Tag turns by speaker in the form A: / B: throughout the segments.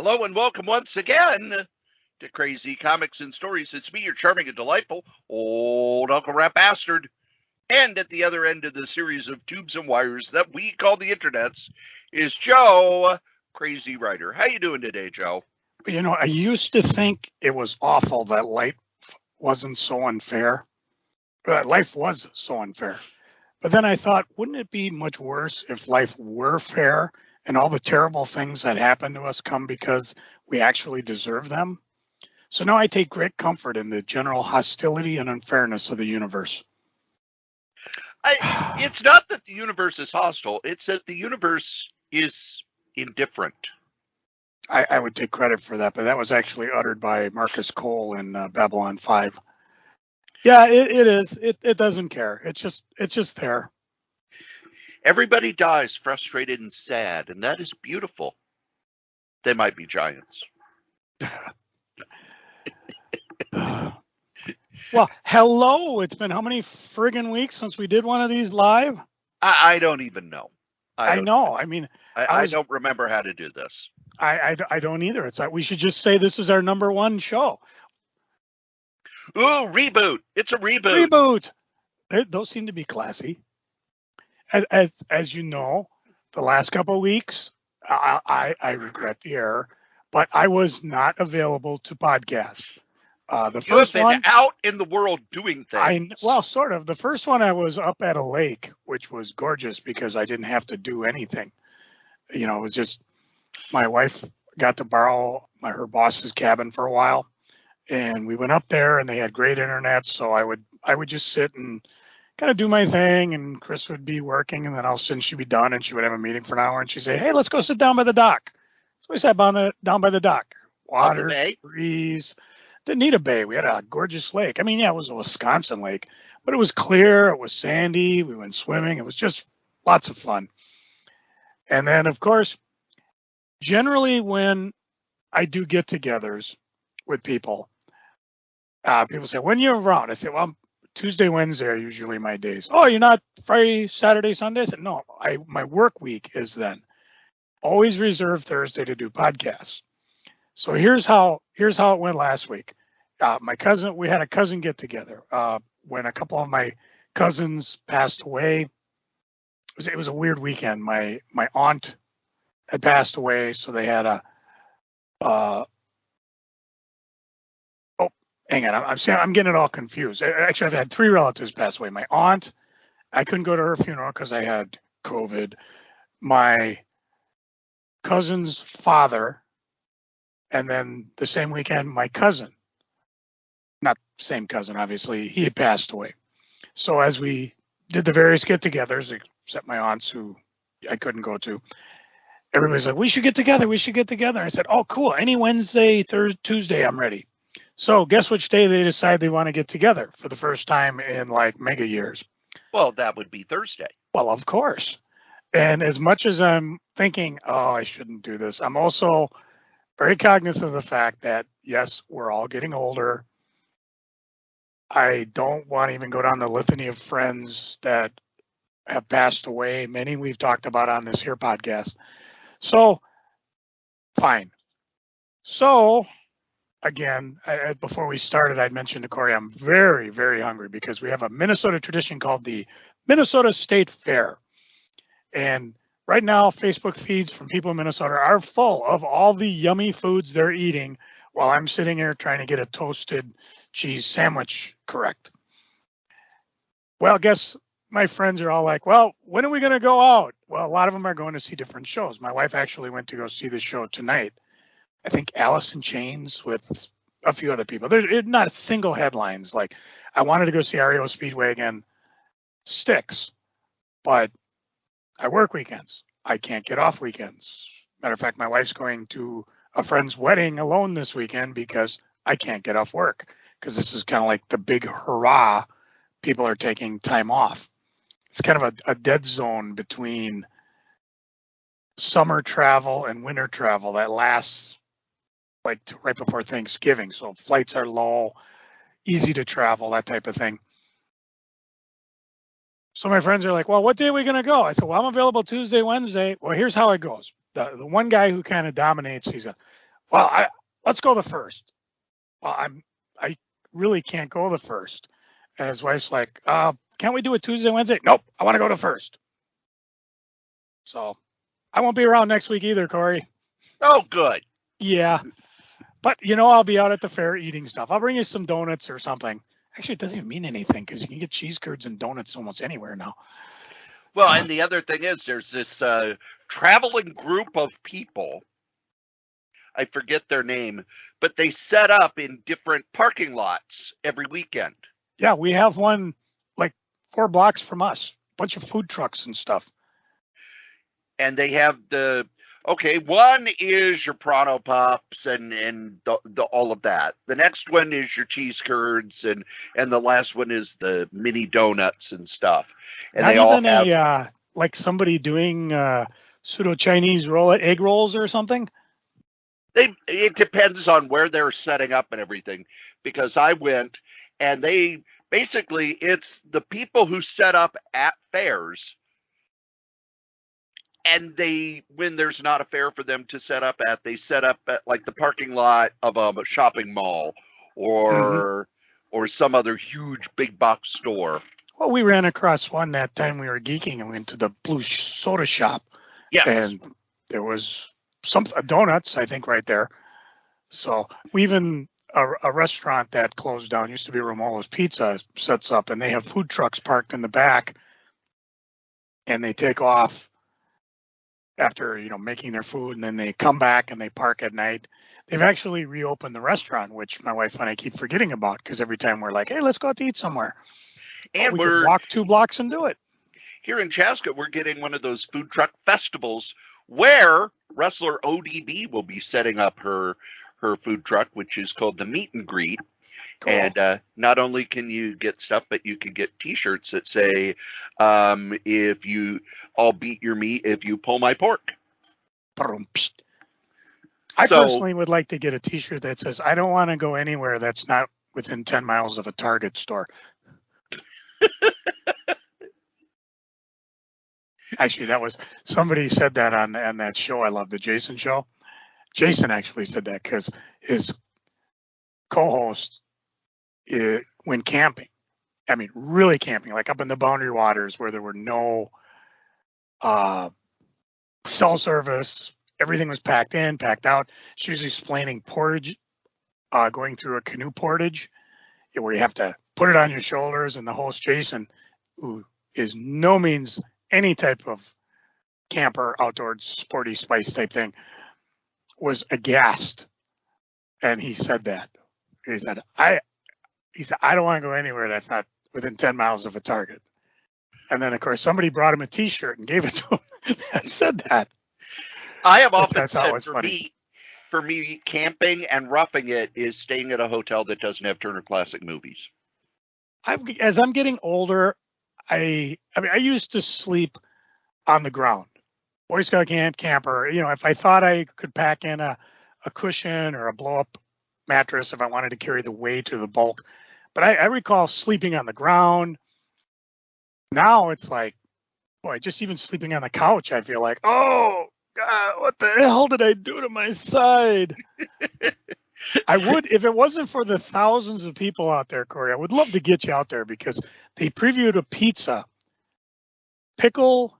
A: Hello and welcome once again to Crazy Comics and Stories. It's me, your charming and delightful old Uncle Rat Bastard. And at the other end of the series of tubes and wires that we call the internets is Joe, Crazy Writer. How you doing today, Joe?
B: You know, I used to think it was awful that life wasn't so unfair. Life was so unfair. But then I thought, wouldn't it be much worse if life were fair and all the terrible things that happen to us come because we actually deserve them? So now I take great comfort in the general hostility and unfairness of the universe.
A: It's not that the universe is hostile. It's that the universe is indifferent.
B: I would take credit for that, but that was actually uttered by Marcus Cole in Babylon 5. Yeah, it is. It doesn't care. It's just there.
A: Everybody dies frustrated and sad, and that is beautiful. They might be giants.
B: Well, hello. It's been how many friggin' weeks since we did one of these live?
A: I don't even know.
B: I know. I mean,
A: I don't remember how to do this.
B: I don't either. It's like we should just say this is our number one show.
A: Ooh, reboot. It's a reboot.
B: Reboot. Those seem to be classy. As you know, the last couple of weeks, I regret the error, but I was not available to podcast. The first
A: one out in the world doing things.
B: Well, sort of. The first one I was up at a lake, which was gorgeous because I didn't have to do anything. You know, it was just my wife got to borrow her boss's cabin for a while, and we went up there, and they had great internet. So I would just sit and kind of do my thing, and Chris would be working, and then all of a sudden she'd be done, and she would have a meeting for an hour, and she'd say, "Hey, let's go sit down by the dock." So we sat down by the dock. Water, breeze. Didn't need a bay. We had a gorgeous lake. I mean, yeah, it was a Wisconsin lake, but it was clear. It was sandy. We went swimming. It was just lots of fun. And then, of course, generally when I do get-togethers with people, people say, "When you're around?" I say, "Well, Tuesday, Wednesday are usually my days." "Oh, you're not Friday, Saturday, Sunday?" I said, "No, my work week is then. Always reserve Thursday to do podcasts." So here's how it went last week. We had a cousin get together. When a couple of my cousins passed away, it was a weird weekend. My aunt had passed away, so they had hang on, I'm getting it all confused. Actually, I've had three relatives pass away. My aunt, I couldn't go to her funeral because I had COVID. My cousin's father. And then the same weekend, my cousin, not same cousin, obviously, he had passed away. So as we did the various get-togethers, except my aunts who I couldn't go to, everybody's like, we should get together. I said, "Oh, cool. Any Wednesday, Thursday, Tuesday, I'm ready." So guess which day they decide they want to get together for the first time in like mega years?
A: Well, that would be Thursday.
B: Well, of course. And as much as I'm thinking, oh, I shouldn't do this, I'm also very cognizant of the fact that, yes, we're all getting older. I don't want to even go down the litany of friends that have passed away. Many we've talked about on this here podcast. So, fine. So, again, before we started, I'd mentioned to Cory, I'm very, very hungry because we have a Minnesota tradition called the Minnesota State Fair. And right now, Facebook feeds from people in Minnesota are full of all the yummy foods they're eating while I'm sitting here trying to get a toasted cheese sandwich correct. Well, guess my friends are all like, "Well, when are we going to go out?" Well, a lot of them are going to see different shows. My wife actually went to go see the show tonight. I think Alice in Chains with a few other people. There's not single headlines. Like, I wanted to go see REO Speedwagon Styx, but I work weekends. I can't get off weekends. Matter of fact, my wife's going to a friend's wedding alone this weekend because I can't get off work because this is kind of like the big hurrah. People are taking time off. It's kind of a dead zone between summer travel and winter travel that lasts like right before Thanksgiving. So flights are low, easy to travel, that type of thing. So my friends are like, "Well, what day are we going to go?" I said, "Well, I'm available Tuesday, Wednesday." Well, here's how it goes. The one guy who kind of dominates, he's like, Well, let's go the first. Well, I really can't go the first. And his wife's like, can't we do it Tuesday, Wednesday? Nope, I want to go to first. So I won't be around next week either, Corey.
A: Oh, good.
B: Yeah. But, I'll be out at the fair eating stuff. I'll bring you some donuts or something. Actually, it doesn't even mean anything because you can get cheese curds and donuts almost anywhere now.
A: Well, and the other thing is there's this traveling group of people. I forget their name, but they set up in different parking lots every weekend.
B: Yeah, we have one like 4 blocks from us. A bunch of food trucks and stuff.
A: And they have one is your Pronto Pops and the all of that. The next one is your cheese curds and the last one is the mini donuts and stuff. And
B: Not
A: they all
B: even
A: have
B: like somebody doing pseudo Chinese egg rolls or something.
A: It depends on where they're setting up and everything, because I went and it's the people who set up at fairs, and when there's not a fair for them to set up at, they set up at like the parking lot of a shopping mall or some other huge big box store.
B: Well, we ran across one that time we were geeking and went to the Blue Soda Shop.
A: Yes.
B: And there was some donuts, I think, right there. So we even a restaurant that closed down, used to be Romolo's Pizza, sets up, and they have food trucks parked in the back, and they take off after making their food, and then they come back and they park at night. They've actually reopened the restaurant, which my wife and I keep forgetting about because every time we're like, hey, let's go out to eat somewhere.
A: And
B: we could walk 2 blocks and do it.
A: Here in Chaska, we're getting one of those food truck festivals where wrestler ODB will be setting up her food truck, which is called the Meet and Greet. Cool. And not only can you get stuff, but you can get T-shirts that say, I'll beat your meat if you pull my pork.
B: I personally would like to get a T-shirt that says, I don't want to go anywhere that's not within 10 miles of a Target store. Actually, somebody said that on that show I love, the Jason show. Jason actually said that because his co-host went camping. I mean, really camping, like up in the Boundary Waters where there were no cell service. Everything was packed in, packed out. She was explaining portage, going through a canoe portage, where you have to put it on your shoulders. And the host, Jason, who is no means any type of camper, outdoor, sporty spice type thing, was aghast. And he said that. He said, I don't want to go anywhere that's not within 10 miles of a Target. And then, of course, somebody brought him a T-shirt and gave it to him and said that.
A: I have often said for me, camping and roughing it is staying at a hotel that doesn't have Turner Classic Movies.
B: As I'm getting older, I used to sleep on the ground. Boy Scout camper. If I thought I could pack in a cushion or a blow-up mattress if I wanted to carry the weight or the bulk. But I recall sleeping on the ground. Now it's like, boy, just even sleeping on the couch, I feel like, oh, God, what the hell did I do to my side? I would, if it wasn't for the thousands of people out there, Corey, I would love to get you out there because they previewed a pizza, pickle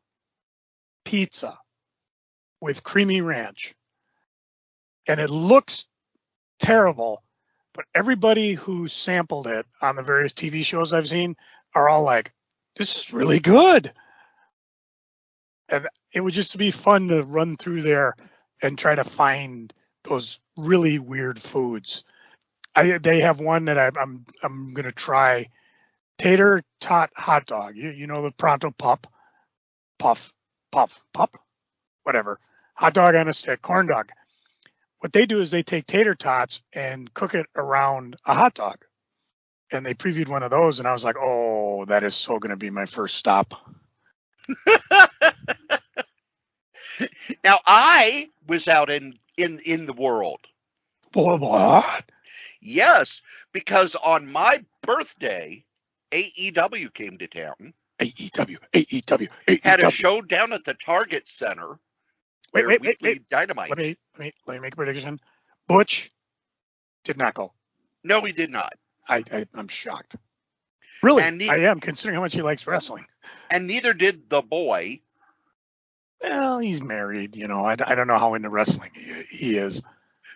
B: pizza with creamy ranch. And it looks terrible, but everybody who sampled it on the various TV shows I've seen are all like, this is really good. And it would just be fun to run through there and try to find those really weird foods. They have one that I'm going to try, tater tot hot dog. You know the Pronto puff, whatever. Hot dog on a stick, corn dog. What they do is they take tater tots and cook it around a hot dog. And they previewed one of those, and I was like, oh, that is so going to be my first stop.
A: Now, I was out in the world.
B: What?
A: Yes, because on my birthday, AEW came to town.
B: AEW.
A: Had a show down at the Target Center.
B: Wait.
A: Dynamite.
B: Let me make a prediction. Butch did not go.
A: No, he did not.
B: I'm shocked. Really,
A: And
B: I am, considering how much he likes wrestling.
A: And neither did the boy.
B: Well, he's married, you know. I don't know how into wrestling he is.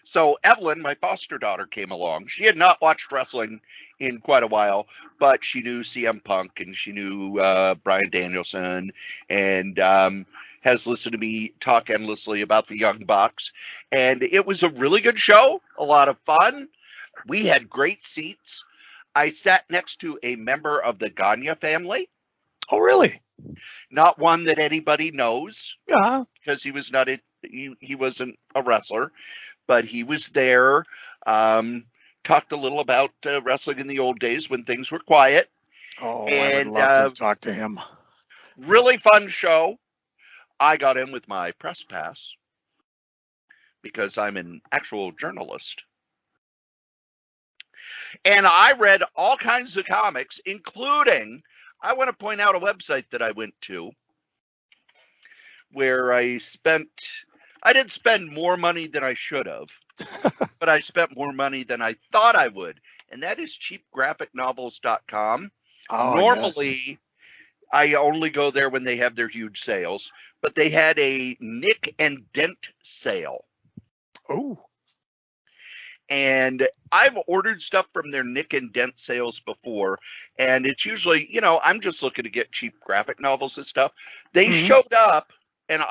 A: So Evelyn, my foster daughter, came along. She had not watched wrestling in quite a while, but she knew CM Punk and she knew Bryan Danielson, and has listened to me talk endlessly about the Young Bucks. And it was a really good show, a lot of fun. We had great seats. I sat next to a member of the Gagne family.
B: Oh, really?
A: Not one that anybody knows.
B: Yeah.
A: Because he was not he wasn't a wrestler, but he was there. Talked a little about wrestling in the old days when things were quiet.
B: Oh,
A: And,
B: I would love to talk to him.
A: Really fun show. I got in with my press pass because I'm an actual journalist. And I read all kinds of comics, including, I want to point out a website that I went to where I did spend more money than I should have, but I spent more money than I thought I would. And that is cheapgraphicnovels.com.
B: Oh,
A: Normally,
B: yes.
A: I only go there when they have their huge sales, but they had a nick and dent sale.
B: Oh.
A: And I've ordered stuff from their nick and dent sales before, and it's usually, I'm just looking to get cheap graphic novels and stuff. They showed up, and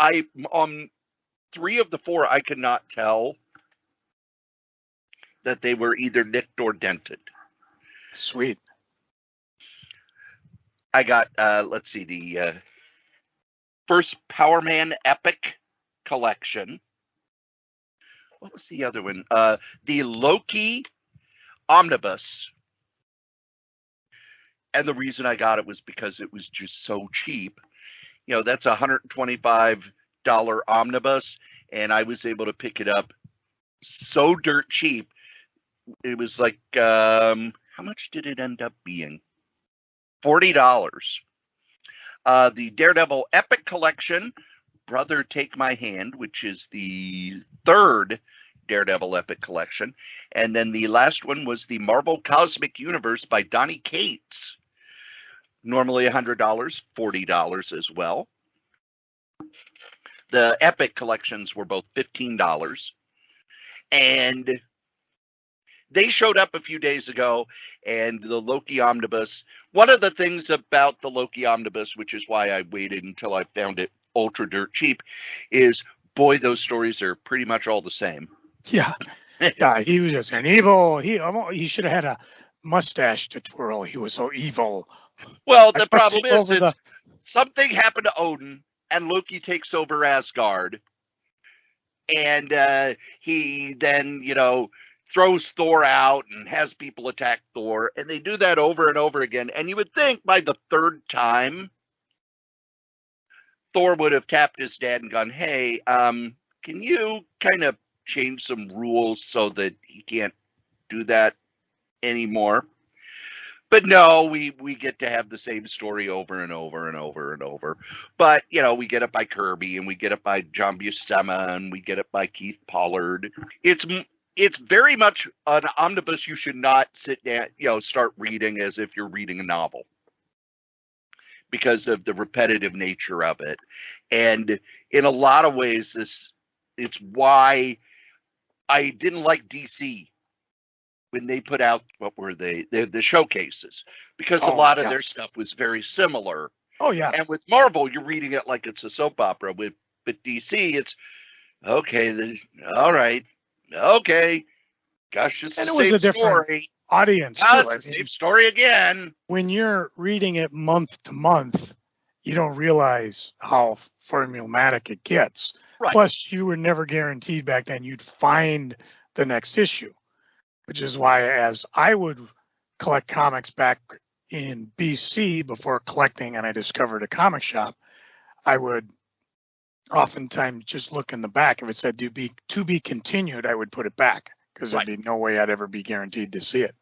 A: on 3 of the 4, I could not tell that they were either nicked or dented.
B: Sweet.
A: I got, let's see, the first Power Man Epic collection. What was the other one? The Loki Omnibus. And the reason I got it was because it was just so cheap. That's a $125 omnibus, and I was able to pick it up so dirt cheap. It was like, how much did it end up being? $40. The Daredevil Epic Collection, Brother Take My Hand, which is the 3rd Daredevil Epic Collection. And then the last one was the Marvel Cosmic Universe by Donny Cates. Normally $100, $40 as well. The Epic collections were both $15. And they showed up a few days ago, and the Loki Omnibus, one of the things about the Loki Omnibus, which is why I waited until I found it ultra dirt cheap, is, boy, those stories are pretty much all the same.
B: Yeah. Yeah, he was just an evil. He should have had a mustache to twirl. He was so evil.
A: Well, the problem is something happened to Odin, and Loki takes over Asgard. And he then, throws Thor out and has people attack Thor. And they do that over and over again. And you would think by the 3rd time, Thor would have tapped his dad and gone, hey, can you kind of change some rules so that he can't do that anymore? But no, we get to have the same story over and over and over and over. But, we get it by Kirby, and we get it by John Buscema, and we get it by Keith Pollard. It's very much an omnibus you should not sit down, start reading as if you're reading a novel, because of the repetitive nature of it. And in a lot of ways, it's why I didn't like DC when they put out, what were they? The showcases, because a lot of their stuff was very similar.
B: Oh, yeah.
A: And with Marvel, you're reading it like it's a soap opera. With DC, it's, okay, all right, okay. Gosh, it's the same story.
B: Audience.
A: It's the same story again.
B: When you're reading it month to month, you don't realize how formulaic it gets.
A: Right.
B: Plus, you were never guaranteed back then you'd find the next issue, which is why, as I would collect comics back in BC before collecting and I discovered a comic shop, I would oftentimes just look in the back. If it said to be continued, I would put it back, because there'd be no way I'd ever be guaranteed to see it.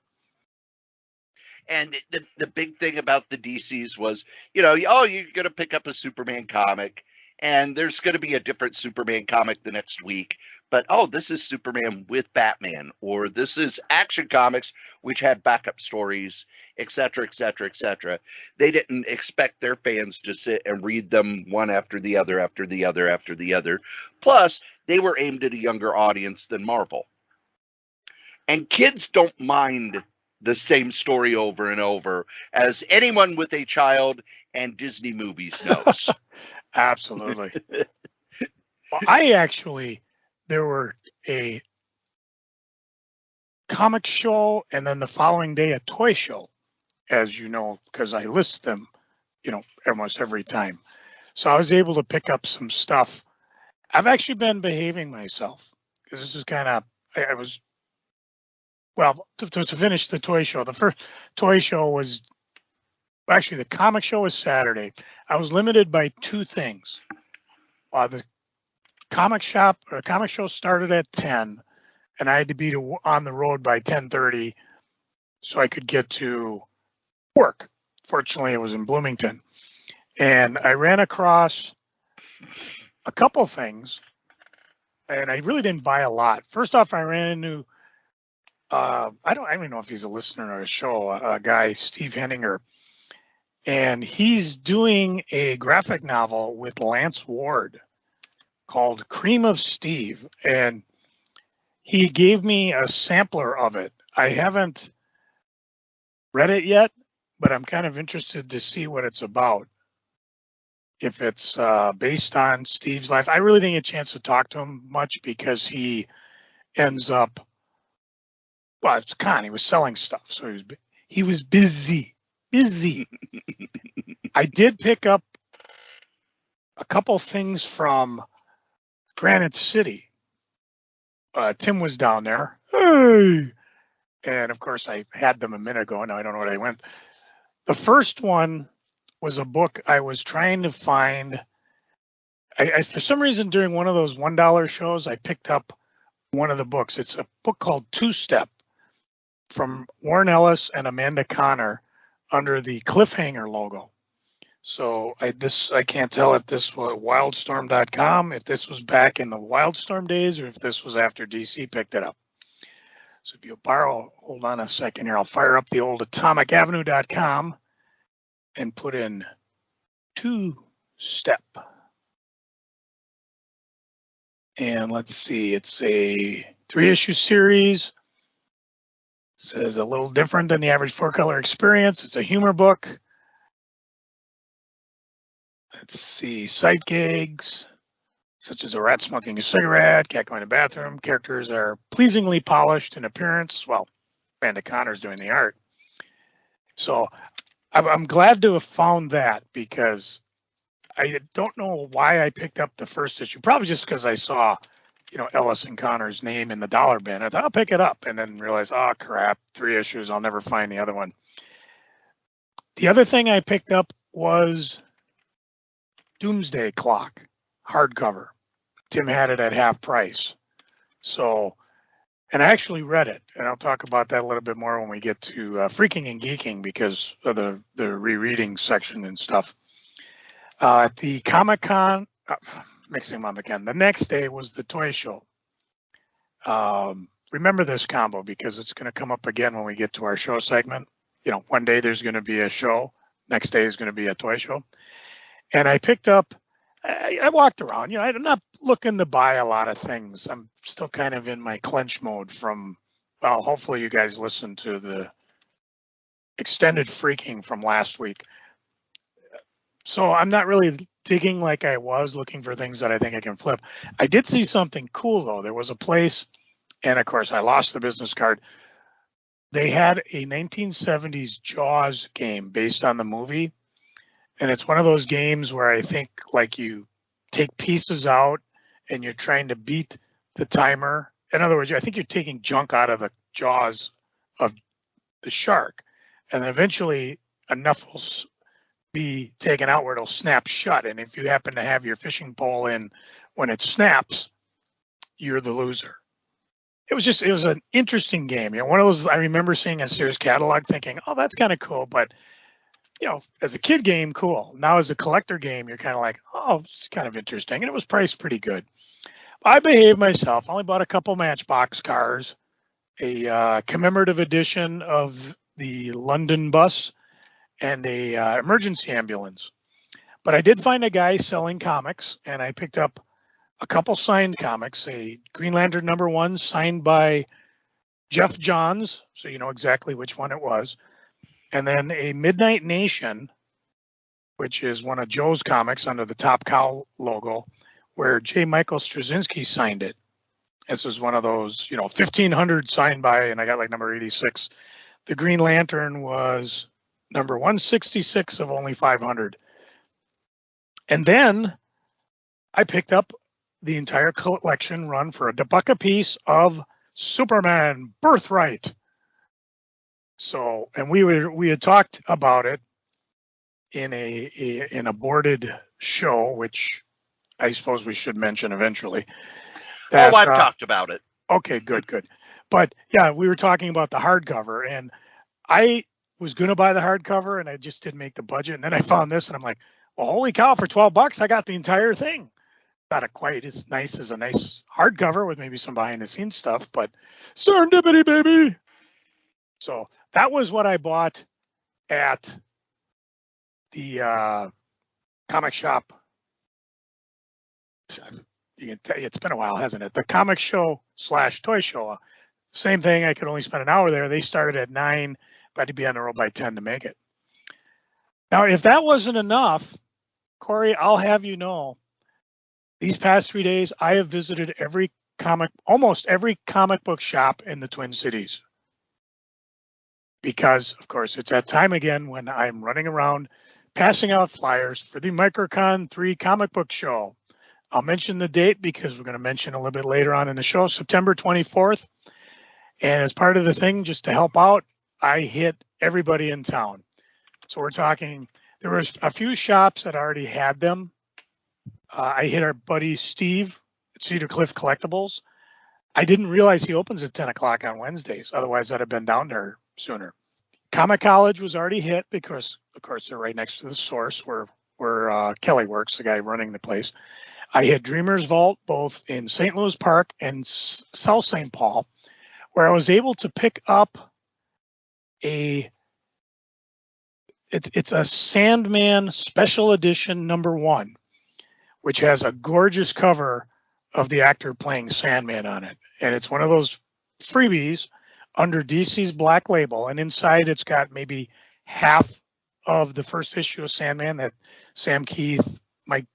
A: And the big thing about the DCs was, you're going to pick up a Superman comic, and there's going to be a different Superman comic the next week. But, oh, this is Superman with Batman, or this is Action Comics, which had backup stories, etc., etc., etc. They didn't expect their fans to sit and read them one after the other, after the other, after the other. Plus, they were aimed at a younger audience than Marvel. And kids don't mind the same story over and over, as anyone with a child and Disney movies knows.
B: Absolutely. Well, there were a comic show and then the following day a toy show, as you know, because I list them, almost every time. So I was able to pick up some stuff. I've actually been behaving myself because this is kind of, to finish the toy show, the first toy show was, actually the comic show was Saturday. I was limited by two things. The comic show started at 10, and I had to be on the road by 10:30 so I could get to work. Fortunately, it was in Bloomington. And I ran across a couple things, and I really didn't buy a lot. First off, I ran into, I don't even know if he's a listener or a show, a guy, Steve Henninger, and he's doing a graphic novel with Lance Ward called Cream of Steve, and he gave me a sampler of it. I haven't read it yet, but I'm kind of interested to see what it's about. If it's based on Steve's life. I really didn't get a chance to talk to him much because he ends up, it's con. He was selling stuff, so he was busy. I did pick up a couple things from Granite City. Tim was down there. Hey! And of course, I had them a minute ago. Now I don't know where they went. The first one was a book I was trying to find. I for some reason, during one of those $1 shows, I picked up one of the books. It's a book called Two Step from Warren Ellis and Amanda Connor under the Cliffhanger logo. So I can't tell if this was wildstorm.com, if this was back in the Wildstorm days, or if this was after DC picked it up. So if you hold on a second here, I'll fire up the old atomicavenue.com and put in Two Step. And let's see, it's a 3-issue series. It says a little different than the average 4-color experience. It's a humor book. Let's see, sight gags, such as a rat smoking a cigarette, cat going to the bathroom. Characters are pleasingly polished in appearance. Well, Amanda Connor's doing the art. So I'm glad to have found that, because I don't know why I picked up the first issue. Probably just because I saw, Ellis and Connor's name in the dollar bin. I thought I'll pick it up, and then realized, oh crap, 3 issues. I'll never find the other one. The other thing I picked up was Doomsday Clock hardcover. Tim had it at half price. So, and I actually read it, and I'll talk about that a little bit more when we get to Freaking and Geeking, because of the rereading section and stuff. At the Comic-Con, mixing them up again, the next day was the toy show. Remember this combo, because it's going to come up again when we get to our show segment. One day there's going to be a show, next day is going to be a toy show. And I picked up, I walked around, I'm not looking to buy a lot of things. I'm still kind of in my clench mode from, hopefully you guys listened to the extended freaking from last week. So I'm not really digging like I was, looking for things that I think I can flip. I did see something cool, though. There was a place, and of course I lost the business card. They had a 1970s Jaws game based on the movie. And it's one of those games where I think like you take pieces out and you're trying to beat the timer. In other words, I think you're taking junk out of the jaws of the shark. And then eventually enough will be taken out where it'll snap shut. And if you happen to have your fishing pole in when it snaps, you're the loser. It was an interesting game. One of those, I remember seeing a Sears catalog thinking, oh, that's kind of cool. But as a kid game, cool. Now as a collector game, you're kind of like, oh, it's kind of interesting. And it was priced pretty good. I behaved myself. I only bought a couple Matchbox cars, a commemorative edition of the London bus, and a emergency ambulance. But I did find a guy selling comics, and I picked up a couple signed comics, a Green Lantern #1 signed by Jeff Johns, so you know exactly which one it was, and then a Midnight Nation, which is one of Joe's comics under the Top Cow logo, where J. Michael Straczynski signed it. This was one of those, 1,500 signed by, and I got like number 86. The Green Lantern was number 166 of only 500. And then I picked up the entire collection run for $1 a piece of Superman Birthright. So, and we had talked about it in an aborted show, which I suppose we should mention eventually.
A: I've talked about it.
B: Okay, good. But yeah, we were talking about the hardcover, and I was going to buy the hardcover, and I just didn't make the budget. And then I found this, and I'm like, well, holy cow, for $12, I got the entire thing. Not quite as nice as a nice hardcover with maybe some behind the scenes stuff, but serendipity, baby. So that was what I bought at the comic shop. You can tell it's been a while, hasn't it? The comic show / toy show. Same thing. I could only spend an hour there. They started at 9, but I had to be on the road by 10 to make it. Now, if that wasn't enough, Cory, I'll have you know, these past 3 days, I have visited almost every comic book shop in the Twin Cities. Because, of course, it's that time again when I'm running around passing out flyers for the Microcon 3 comic book show. I'll mention the date because we're going to mention a little bit later on in the show, September 24th. And as part of the thing, just to help out, I hit everybody in town. So we're talking, there was a few shops that already had them. I hit our buddy Steve at Cedar Cliff Collectibles. I didn't realize he opens at 10 o'clock on Wednesdays. Otherwise, I'd have been down there sooner. Comic College was already hit because, of course, they're right next to the source where Kelly works, the guy running the place. I hit Dreamer's Vault both in St. Louis Park and South St. Paul, where I was able to pick up it's a Sandman Special Edition #1, which has a gorgeous cover of the actor playing Sandman on it. And it's one of those freebies under DC's Black Label. And inside it's got maybe half of the first issue of Sandman that Sam Keith, Mike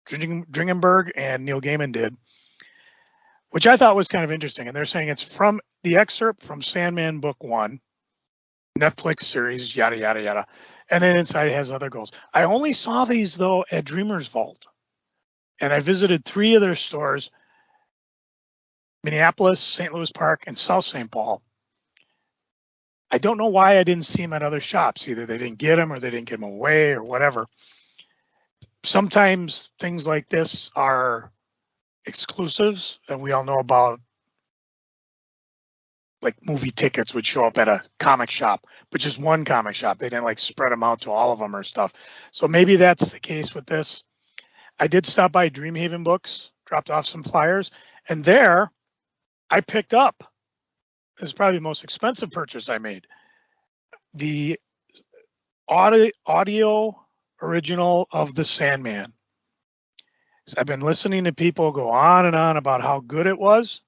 B: Dringenberg, and Neil Gaiman did, which I thought was kind of interesting. And they're saying it's from the excerpt from Sandman Book 1, Netflix series, yada, yada, yada. And then inside it has other goals. I only saw these, though, at Dreamer's Vault. And I visited 3 of their stores, Minneapolis, St. Louis Park, and South St. Paul. I don't know why I didn't see them at other shops. Either they didn't get them or they didn't give them away or whatever. Sometimes things like this are exclusives, and we all know about, like, movie tickets would show up at a comic shop, but just one comic shop. They didn't like spread them out to all of them or stuff. So maybe that's the case with this. I did stop by Dreamhaven Books, dropped off some flyers, and there I picked up, this is probably the most expensive purchase I made, the audio original of The Sandman. So I've been listening to people go on and on about how good it was.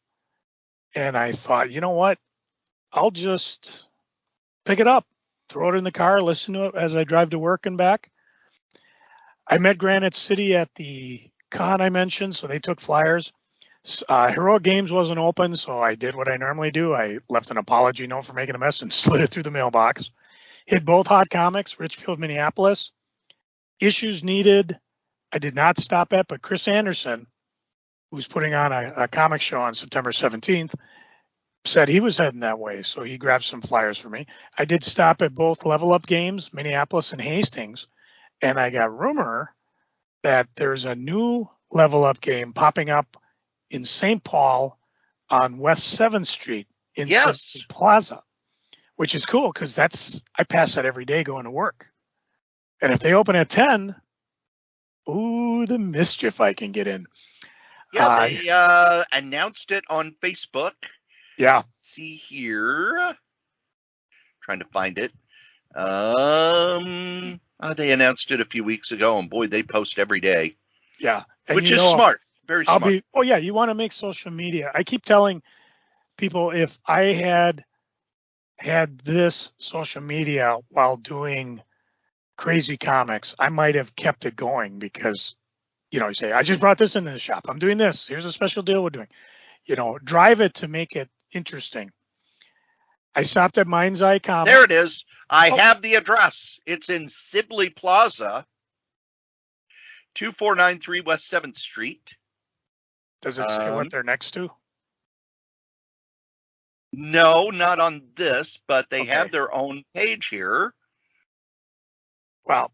B: And I thought, you know what? I'll just pick it up, throw it in the car, listen to it as I drive to work and back. I met Granite City at the con I mentioned, so they took flyers. Heroic Games wasn't open, so I did what I normally do. I left an apology note for making a mess and slid it through the mailbox. Hit both Hot Comics, Richfield, Minneapolis. Issues needed, I did not stop at, but Chris Anderson, who's putting on a comic show on September 17th, said he was heading that way, so he grabbed some flyers for me. I did stop at both Level Up Games, Minneapolis and Hastings, and I got rumor that there's a new Level Up game popping up in St. Paul on West 7th Street in City Plaza, which is cool because I pass that every day going to work. And if they open at 10, ooh, the mischief I can get in.
A: Yeah, they announced it on Facebook.
B: Yeah.
A: Let's see here. Trying to find it. They announced it a few weeks ago, and boy, they post every day.
B: Yeah. And
A: which is smart. Very smart.
B: You want to make social media. I keep telling people if I had this social media while doing Crazy Comics, I might have kept it going because, you say, I just brought this into the shop. I'm doing this. Here's a special deal we're doing. Drive it to make it interesting. I stopped at Mind's Eye Comics.
A: There it is. I have the address. It's in Sibley Plaza, 2493 West 7th Street.
B: Does it say what they're next to?
A: No, not on this, but they have their own page here.
B: Well,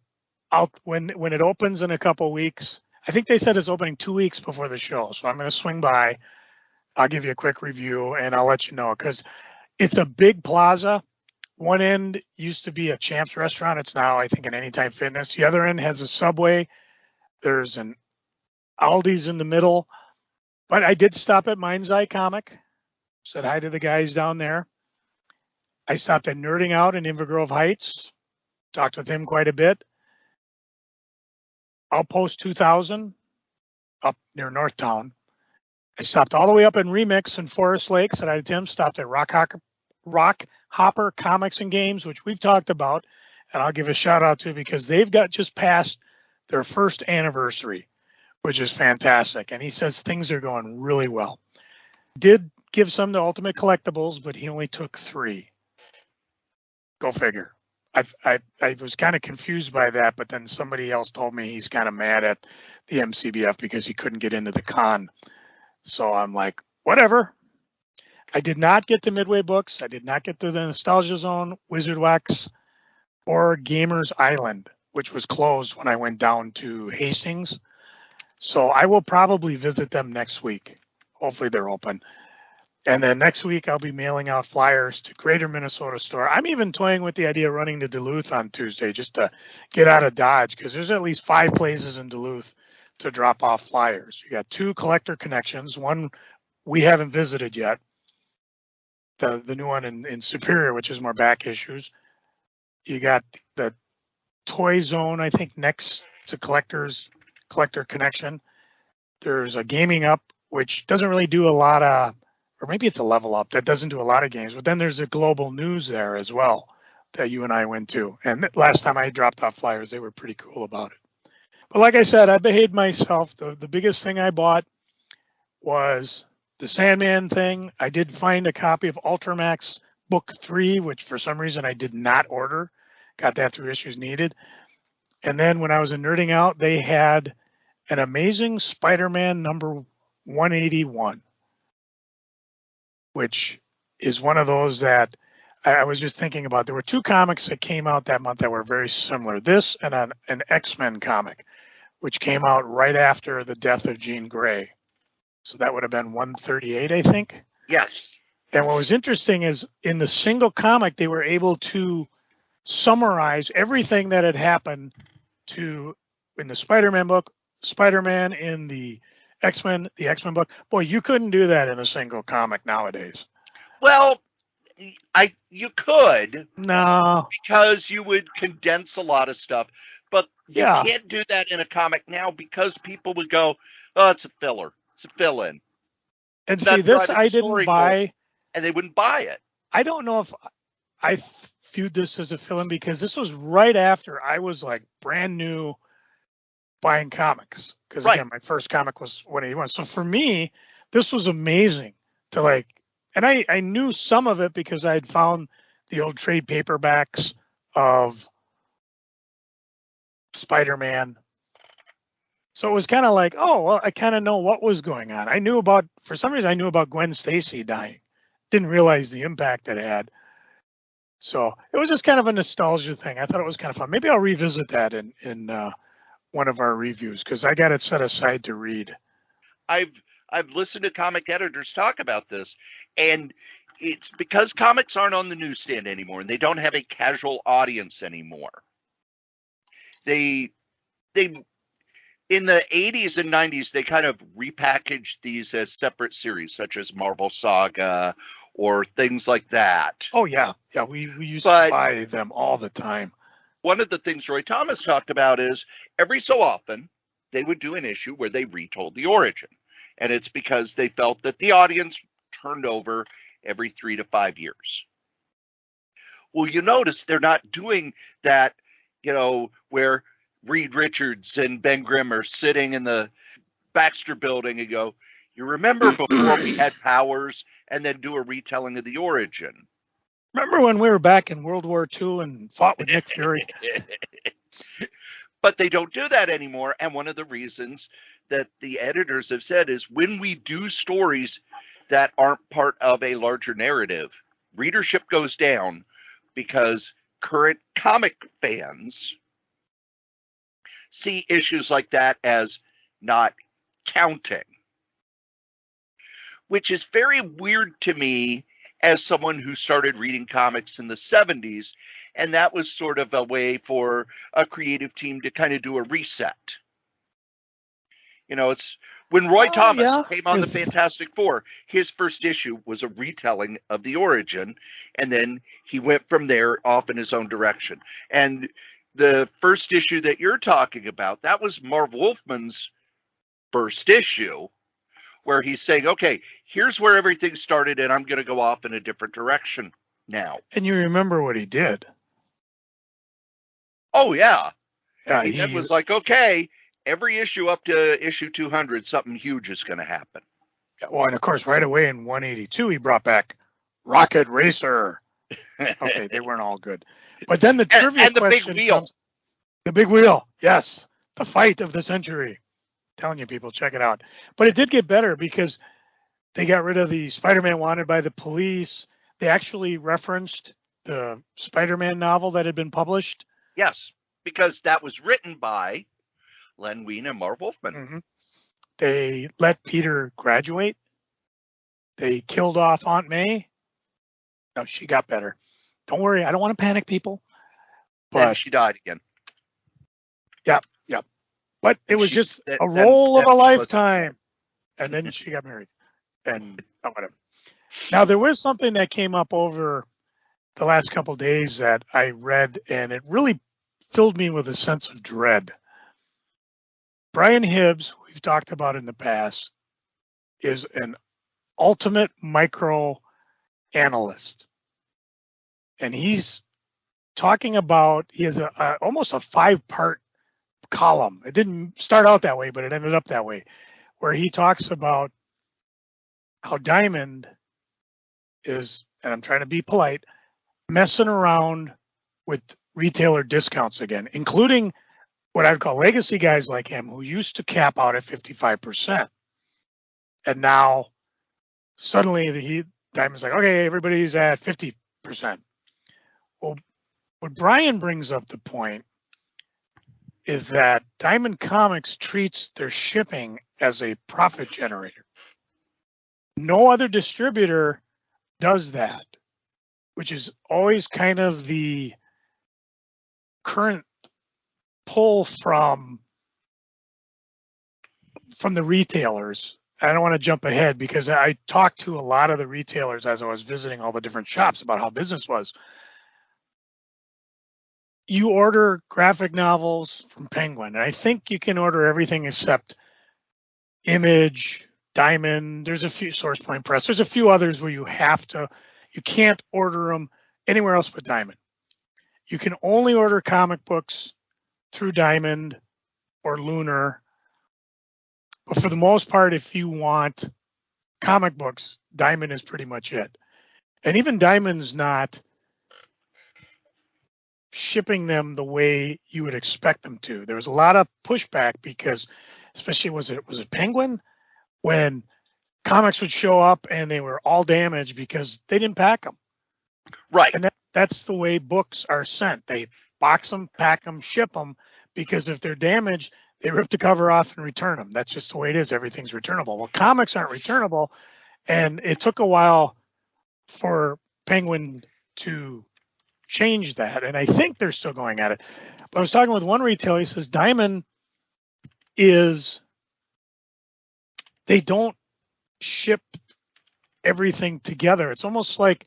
B: when it opens in a couple weeks, I think they said it's opening 2 weeks before the show. So I'm going to swing by. I'll give you a quick review and I'll let you know because it's a big plaza. One end used to be a Champs restaurant. It's now, I think, an Anytime Fitness. The other end has a Subway. There's an Aldi's in the middle. But I did stop at Mind's Eye Comic. Said hi to the guys down there. I stopped at Nerding Out in Inver Grove Heights. Talked with him quite a bit. Outpost 2000 up near Northtown. I stopped all the way up in Remix in Forest Lakes. Said hi to Tim. Stopped at Rock Hopper Comics and Games, which we've talked about. And I'll give a shout out to because they've got just past their first anniversary, which is fantastic. And he says things are going really well. Did give some to Ultimate Collectibles, but he only took 3. Go figure. I was kind of confused by that, but then somebody else told me he's kind of mad at the MCBF because he couldn't get into the con. So I'm like, whatever. I did not get to Midway Books. I did not get to the Nostalgia Zone, Wizard Wax, or Gamers Island, which was closed when I went down to Hastings. So I will probably visit them next week. Hopefully they're open. And then next week, I'll be mailing out flyers to Greater Minnesota Store. I'm even toying with the idea of running to Duluth on Tuesday just to get out of Dodge because there's at least 5 places in Duluth to drop off flyers. You got 2 Collector Connections. One we haven't visited yet. The new one in Superior, which is more back issues. You got the Toy Zone, I think, next to Collector Connection. There's a Gaming Up, which doesn't really do a lot of, or maybe it's a Level Up that doesn't do a lot of games, but then there's a Global News there as well that you and I went to. And last time I dropped off flyers, they were pretty cool about it. But like I said, I behaved myself. The biggest thing I bought was the Sandman thing. I did find a copy of Ultramax Book 3, which for some reason I did not order. Got that through Issues Needed. And then when I was in Nerding Out, they had an Amazing Spider-Man number 181, which is one of those that I was just thinking about. There were 2 comics that came out that month that were very similar. This and an X-Men comic, which came out right after the death of Jean Grey. So that would have been 138, I think.
A: Yes.
B: And what was interesting is in the single comic, they were able to summarize everything that had happened in the Spider-Man book, Spider-Man in the X-Men book. Boy, you couldn't do that in a single comic nowadays.
A: Well, you could.
B: No.
A: Because you would condense a lot of stuff. But you can't do that in a comic now because people would go, oh, it's a filler. It's a fill-in.
B: And see, this I didn't buy.
A: And they wouldn't buy it.
B: I don't know if I viewed this as a fill-in because this was right after I was like brand new buying comics. Because again, my first comic was 181. So for me, this was amazing to like, and I knew some of it because I had found the old trade paperbacks of Spider-Man. So it was kind of like, oh, well, I kind of know what was going on. For some reason, I knew about Gwen Stacy dying. Didn't realize the impact it had. So it was just kind of a nostalgia thing. I thought it was kind of fun. Maybe I'll revisit that in one of our reviews because I got it set aside to read.
A: I've listened to comic editors talk about this, and it's because comics aren't on the newsstand anymore, and they don't have a casual audience anymore. They in the 80s and 90s, they kind of repackaged these as separate series, such as Marvel Saga or things like that.
B: Oh, yeah. Yeah, we used to buy them all the time.
A: One of the things Roy Thomas talked about is every so often they would do an issue where they retold the origin. And it's because they felt that the audience turned over every 3 to 5 years. Well, you notice they're not doing that, where Reed Richards and Ben Grimm are sitting in the Baxter building and go, you remember before we had powers, and then do a retelling of the origin.
B: Remember when we were back in World War II and fought with Nick Fury?
A: But they don't do that anymore. And one of the reasons that the editors have said is when we do stories that aren't part of a larger narrative, readership goes down because current comic fans see issues like that as not counting, which is very weird to me as someone who started reading comics in the 70s, and that was sort of a way for a creative team to kind of do a reset. It's when Roy Thomas came on the Fantastic Four, his first issue was a retelling of the origin, and then he went from there off in his own direction. And the first issue that you're talking about, that was Marv Wolfman's first issue, where he's saying, okay, here's where everything started, and I'm going to go off in a different direction now.
B: And you remember what he did.
A: Oh, yeah. He was like, okay, every issue up to issue 200, something huge is going to happen.
B: Well, and of course, right away in 182, he brought back Rocket Racer. Okay, they weren't all good. But then the trivia
A: and the
B: question
A: big wheel.
B: comes. The big wheel, yes. The fight of the century. Telling you people, check it out. But it did get better because they got rid of the Spider-Man wanted by the police. They actually referenced the Spider-Man novel that had been published.
A: Yes, because that was written by Len Wein and Marv Wolfman.
B: Mm-hmm. They let Peter graduate. They killed off Aunt May. No, she got better. Don't worry, I don't want to panic people. But
A: and she died again.
B: Yep. But it was just a role of a lifetime. And then she got married. And whatever. Now, there was something that came up over the last couple of days that I read, and it really filled me with a sense of dread. Brian Hibbs, we've talked about in the past, is an ultimate micro analyst. And he's talking about, he has almost a 5-part column. It didn't start out that way, but it ended up that way, where he talks about how Diamond is, and I'm trying to be polite, messing around with retailer discounts again, including what I'd call legacy guys like him who used to cap out at 55%. And now suddenly Diamond's like, okay, everybody's at 50%. Well, what Brian brings up the point is that Diamond Comics treats their shipping as a profit generator. No other distributor does that, which is always kind of the current pull from the retailers. I don't want to jump ahead because I talked to a lot of the retailers as I was visiting all the different shops about how business was. You order graphic novels from Penguin, and I think you can order everything except Image, Diamond. There's a few, Source Point Press. There's a few others where you can't order them anywhere else but Diamond. You can only order comic books through Diamond or Lunar. But for the most part, if you want comic books, Diamond is pretty much it. And even Diamond's not shipping them the way you would expect them to. There was a lot of pushback because, especially was it Penguin, when comics would show up and they were all damaged because they didn't pack them.
A: Right.
B: And that's the way books are sent. They box them, pack them, ship them, because if they're damaged, they rip the cover off and return them. That's just the way it is. Everything's returnable. Well, comics aren't returnable. And it took a while for Penguin to change that, and I think they're still going at it. But I was talking with one retailer. He says Diamond they don't ship everything together. It's almost like,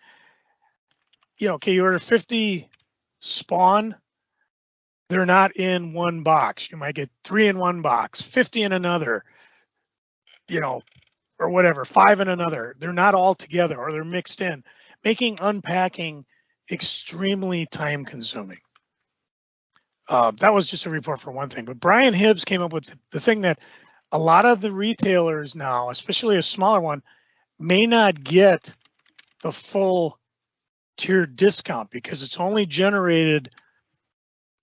B: okay, you order 50 Spawn. They're not in one box. You might get 3 in one box, 50 in another, or whatever, 5 in another. They're not all together, or they're mixed in, making unpacking extremely time consuming. That was just a report for one thing. But Brian Hibbs came up with the thing that a lot of the retailers now, especially a smaller one, may not get the full tiered discount because it's only generated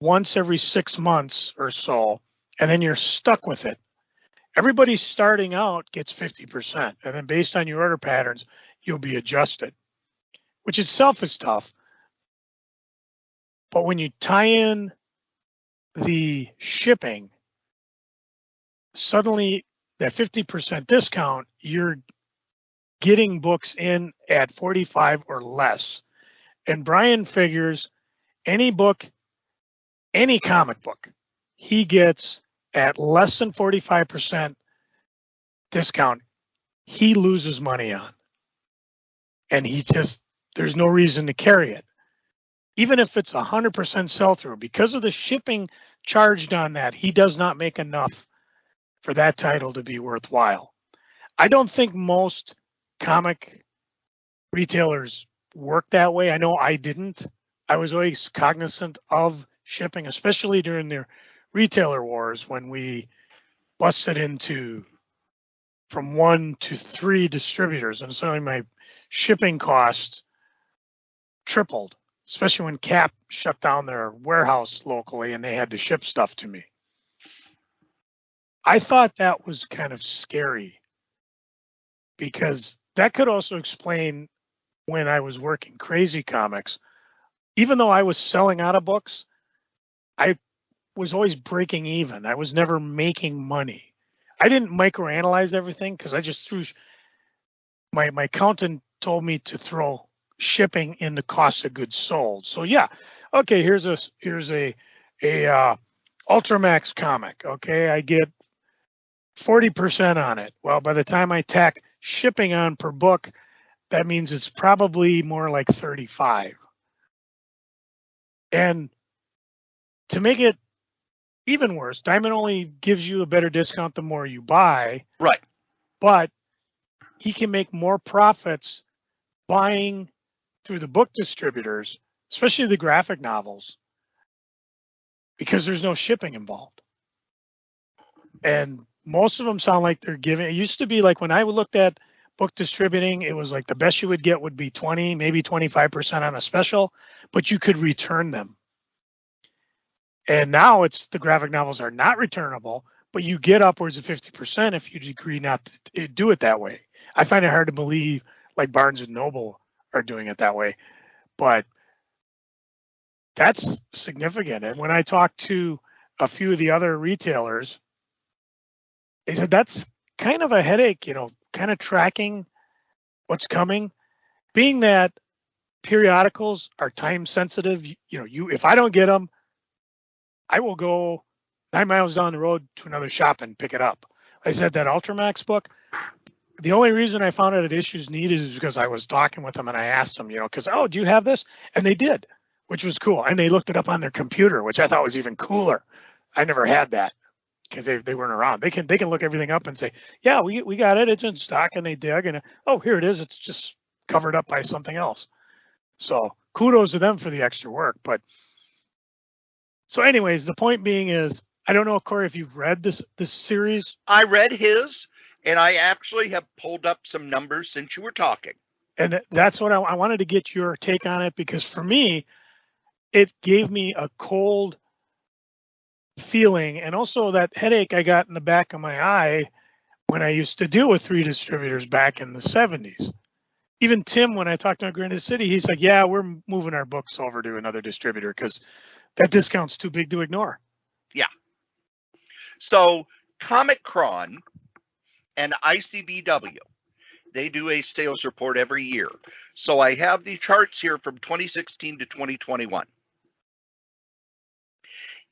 B: once every 6 months or so, and then you're stuck with it. Everybody starting out gets 50%, and then based on your order patterns, you'll be adjusted, which itself is tough. But when you tie in the shipping, suddenly that 50% discount, you're getting books in at 45 or less. And Brian figures any book, any comic book, he gets at less than 45% discount, he loses money on. And there's no reason to carry it. Even if it's 100% sell through, because of the shipping charged on that, he does not make enough for that title to be worthwhile. I don't think most comic retailers work that way. I know I didn't. I was always cognizant of shipping, especially during the retailer wars when we busted into from 1 to 3 distributors, and suddenly my shipping costs tripled, especially when Cap shut down their warehouse locally and they had to ship stuff to me. I thought that was kind of scary because that could also explain when I was working Crazy Comics. Even though I was selling out of books, I was always breaking even. I was never making money. I didn't microanalyze everything because I just threw my accountant told me to throw shipping in the cost of goods sold. So yeah, okay, here's a Ultramax comic. Okay, I get 40% on it. Well, by the time I tack shipping on per book, that means it's probably more like 35. And to make it even worse, Diamond only gives you a better discount the more you buy.
A: Right.
B: But he can make more profits buying through the book distributors, especially the graphic novels, because there's no shipping involved. And most of them sound like they're giving. It used to be like when I looked at book distributing, it was like the best you would get would be 20, maybe 25% on a special, but you could return them. And now it's the graphic novels are not returnable, but you get upwards of 50% if you agree not to do it that way. I find it hard to believe like Barnes and Noble are doing it that way, but that's significant. And when I talked to a few of the other retailers, they said that's kind of a headache, kind of tracking what's coming, being that periodicals are time sensitive. If I don't get them, I will go 9 miles down the road to another shop and pick it up. I said that Ultramax book, the only reason I found it at Issues Needed is because I was talking with them and I asked them, because, oh, do you have this? And they did, which was cool. And they looked it up on their computer, which I thought was even cooler. I never had that because they weren't around. They can look everything up and say, yeah, we got it. It's in stock. And they dig and, oh, here it is. It's just covered up by something else. So kudos to them for the extra work. But so anyways, the point being is, I don't know, Cory, if you've read this series.
A: I read his, and I actually have pulled up some numbers since you were talking.
B: And that's what I wanted to get your take on it, because for me, it gave me a cold feeling, and also that headache I got in the back of my eye when I used to deal with 3 distributors back in the 70s. Even Tim, when I talked to him at Granite City, he's like, yeah, we're moving our books over to another distributor because that discount's too big to ignore.
A: Yeah. So Comic Cron and ICBW, They do a sales report every year. So I have the charts here from 2016 to 2021.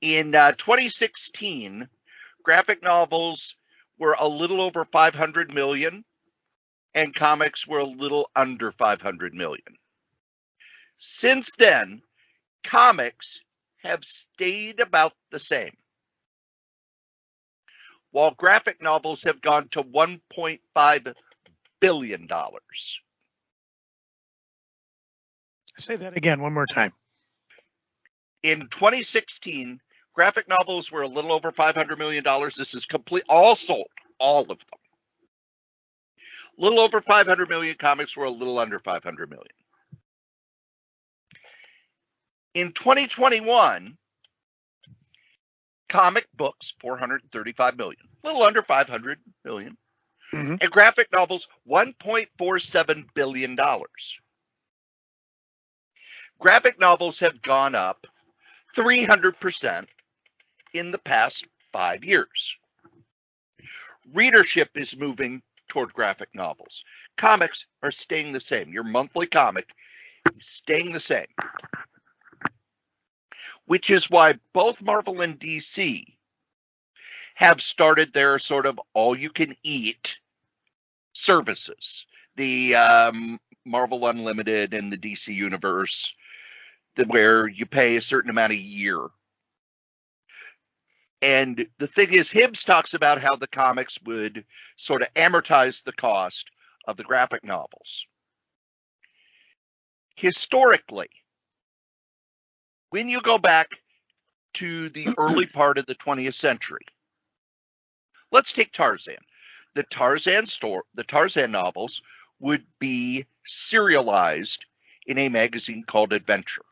A: In 2016, graphic novels were a little over 500 million, and comics were a little under 500 million. Since then, comics have stayed about the same, while graphic novels have gone to $1.5 billion.
B: Say that again one more time.
A: In 2016, graphic novels were a little over $500 million. This is complete, all sold, all of them. A little over 500 million. Comics were a little under 500 million. In 2021, comic books 435 million, a little under 500 million, and graphic novels $1.47 billion. Graphic novels have gone up 300% in the past 5 years. Readership is moving toward graphic novels. Comics are staying the same. Your monthly comic is staying the same, which is why both Marvel and DC have started their sort of all-you-can-eat services. The Marvel Unlimited and the DC Universe, where you pay a certain amount a year. And the thing is, Hibbs talks about how the comics would sort of amortize the cost of the graphic novels. Historically, when you go back to the early part of the 20th century, let's take Tarzan. The Tarzan novels would be serialized in a magazine called Adventure,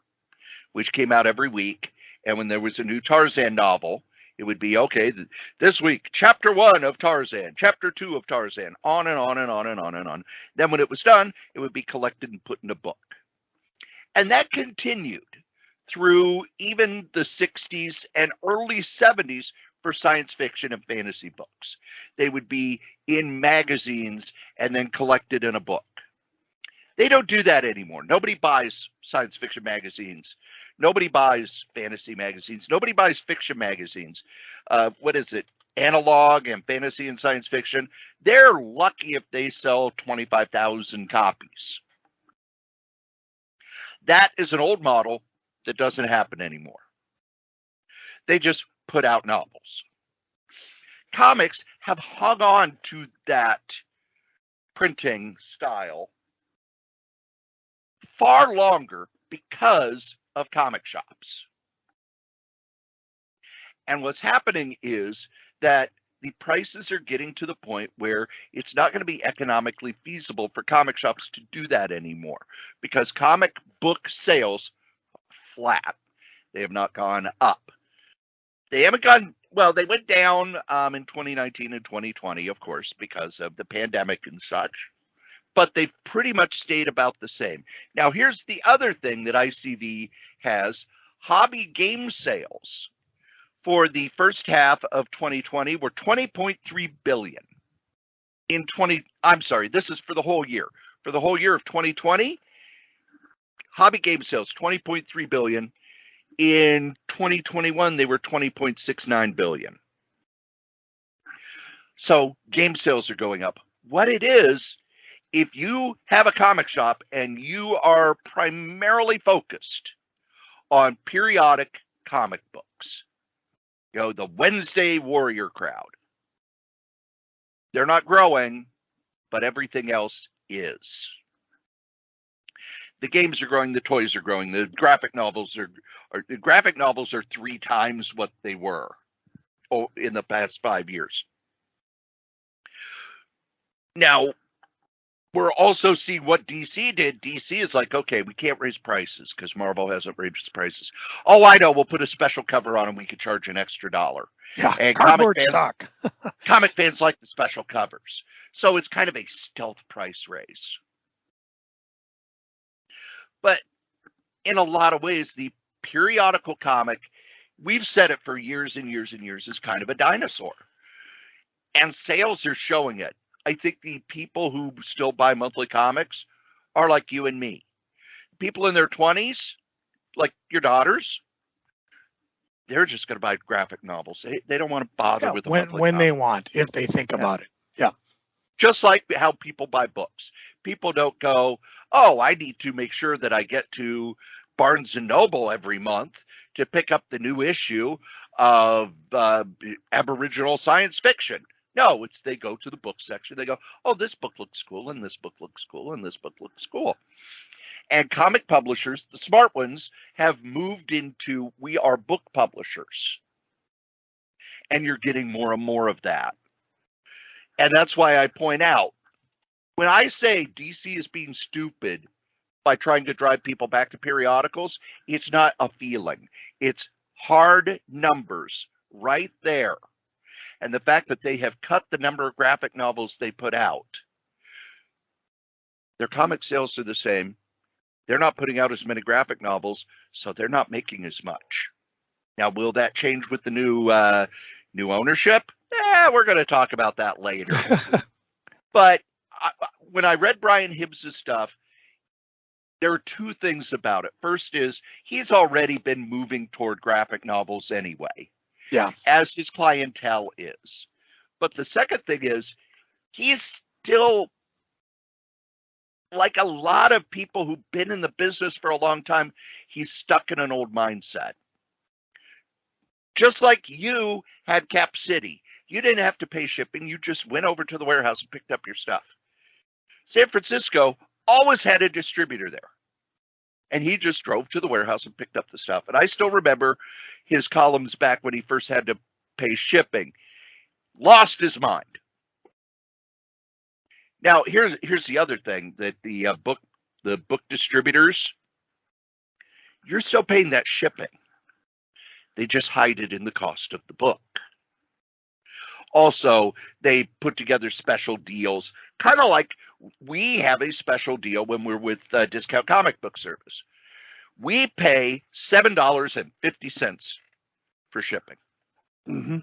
A: which came out every week. And when there was a new Tarzan novel, it would be, okay, this week, chapter 1 of Tarzan, chapter 2 of Tarzan, on and on and on and on and on. Then when it was done, it would be collected and put in a book. And that continued through even the 60s and early 70s for science fiction and fantasy books. They would be in magazines and then collected in a book. They don't do that anymore. Nobody buys science fiction magazines. Nobody buys fantasy magazines. Nobody buys fiction magazines. What is it? Analog and fantasy and science fiction. They're lucky if they sell 25,000 copies. That is an old model that doesn't happen anymore. They just put out novels. Comics have hung on to that printing style far longer because of comic shops. And what's happening is that the prices are getting to the point where it's not going to be economically feasible for comic shops to do that anymore, because comic book sales are flat. They have not gone up. They haven't gone, well, they went down in 2019 and 2020, of course, because of the pandemic and such. But they've pretty much stayed about the same. Now, here's the other thing that ICV has. Hobby game sales for the first half of 2020 were $20.3 billion. This is for the whole year. For the whole year of 2020, hobby game sales, $20.3 billion. In 2021, they were $20.69 billion. So game sales are going up. What it is, if you have a comic shop and you are primarily focused on periodic comic books, the Wednesday Warrior crowd, they're not growing, but everything else is. The games are growing, the toys are growing, the graphic novels are 3 times what they were in the past 5 years. Now, we're also seeing what DC did. DC is like, okay, we can't raise prices because Marvel hasn't raised prices. Oh, I know. We'll put a special cover on and we could charge an extra $1.
B: Yeah,
A: and
B: cardboard stock.
A: Comic fans like the special covers. So it's kind of a stealth price raise. But in a lot of ways, the periodical comic, we've said it for years and years and years, is kind of a dinosaur. And sales are showing it. I think the people who still buy monthly comics are like you and me. People in their 20s, like your daughters, they're just going to buy graphic novels. They don't want to bother with a monthly
B: when
A: comic.
B: they want, if they think about it. Yeah.
A: Just like how people buy books. People don't go, oh, I need to make sure that I get to Barnes and Noble every month to pick up the new issue of Aboriginal science fiction. No, it's they go to the book section. They go, oh, this book looks cool, and this book looks cool, and this book looks cool. And comic publishers, the smart ones, have moved into we are book publishers. And you're getting more and more of that. And that's why I point out, when I say DC is being stupid by trying to drive people back to periodicals, it's not a feeling. It's hard numbers right there. And the fact that they have cut the number of graphic novels they put out, their comic sales are the same. They're not putting out as many graphic novels, so they're not making as much. Now, will that change with the new ownership? We're going to talk about that later. But when I read Brian Hibbs' stuff, there are two things about it. First is he's already been moving toward graphic novels anyway.
B: Yeah.
A: As his clientele is. But the second thing is he's still, like a lot of people who've been in the business for a long time, he's stuck in an old mindset. Just like you had Cap City. You didn't have to pay shipping. You just went over to the warehouse and picked up your stuff. San Francisco always had a distributor there. And he just drove to the warehouse and picked up the stuff. And I still remember his columns back when he first had to pay shipping. Lost his mind. Now, here's the other thing, that the book distributors, you're still paying that shipping. They just hide it in the cost of the book. Also, they put together special deals, kind of like we have a special deal when we're with Discount Comic Book Service. We pay $7.50 for shipping.
B: Mm-hmm.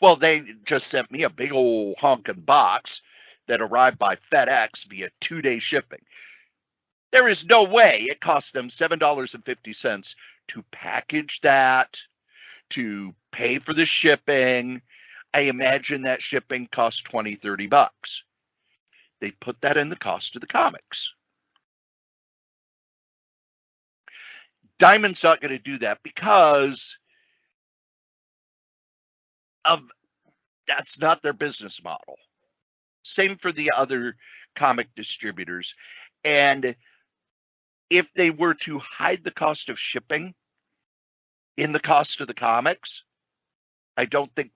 A: Well, they just sent me a big old honking box that arrived by FedEx via 2-day shipping. There is no way it costs them $7.50 to package that, to pay for the shipping. I imagine that shipping costs $20, $30. They put that in the cost of the comics. Diamond's not going to do that because that's not their business model. Same for the other comic distributors. And if they were to hide the cost of shipping in the cost of the comics, I don't think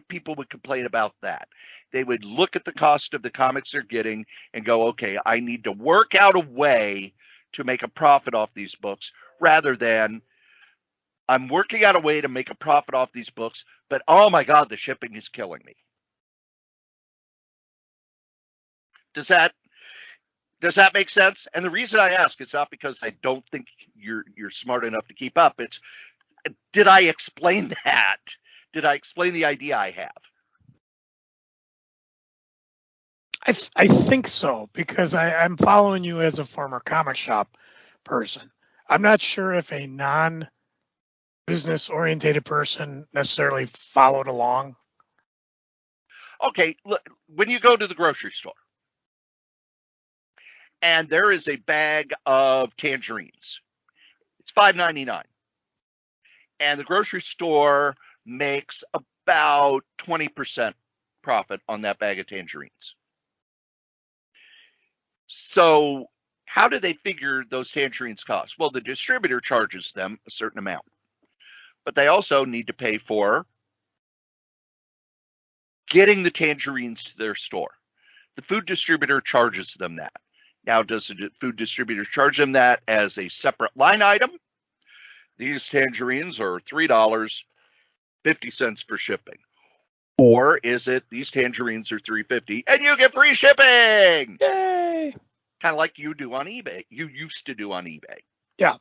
A: people would complain about that. They would look at the cost of the comics they're getting and go, okay, I need to work out a way to make a profit off these books, rather than I'm working out a way to make a profit off these books, but oh my God, the shipping is killing me. Does that make sense? And the reason I ask is not because I don't think you're smart enough to keep up. It's, did I explain that? Did I explain the idea I have?
B: I think so, because I'm following you as a former comic shop person. I'm not sure if a non-business orientated person necessarily followed along.
A: Okay, look, when you go to the grocery store and there is a bag of tangerines, it's $5.99. And the grocery store makes about 20% profit on that bag of tangerines. So how do they figure those tangerines cost? Well, the distributor charges them a certain amount, but they also need to pay for getting the tangerines to their store. The food distributor charges them that. Now, does the food distributor charge them that as a separate line item? These tangerines are $3.50 for shipping. Or is it these tangerines are $3.50 and you get free shipping?
B: Yay!
A: Kind of like you do on eBay. You used to do on eBay.
B: Yeah.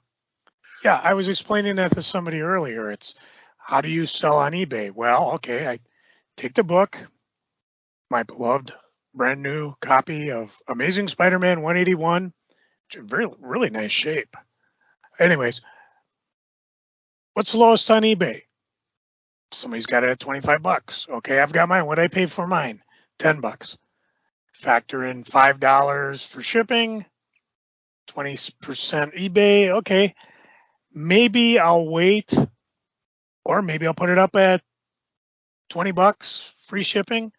B: Yeah, I was explaining that to somebody earlier. It's, how do you sell on eBay? Well, okay, I take the book, my beloved brand new copy of Amazing Spider-Man 181. Really nice shape. Anyways, what's the lowest on eBay? Somebody's got it at $25. Okay, I've got mine. What did I pay for mine? $10. Factor in $5 for shipping, 20% eBay. Okay, maybe I'll wait, or maybe I'll put it up at $20, free shipping.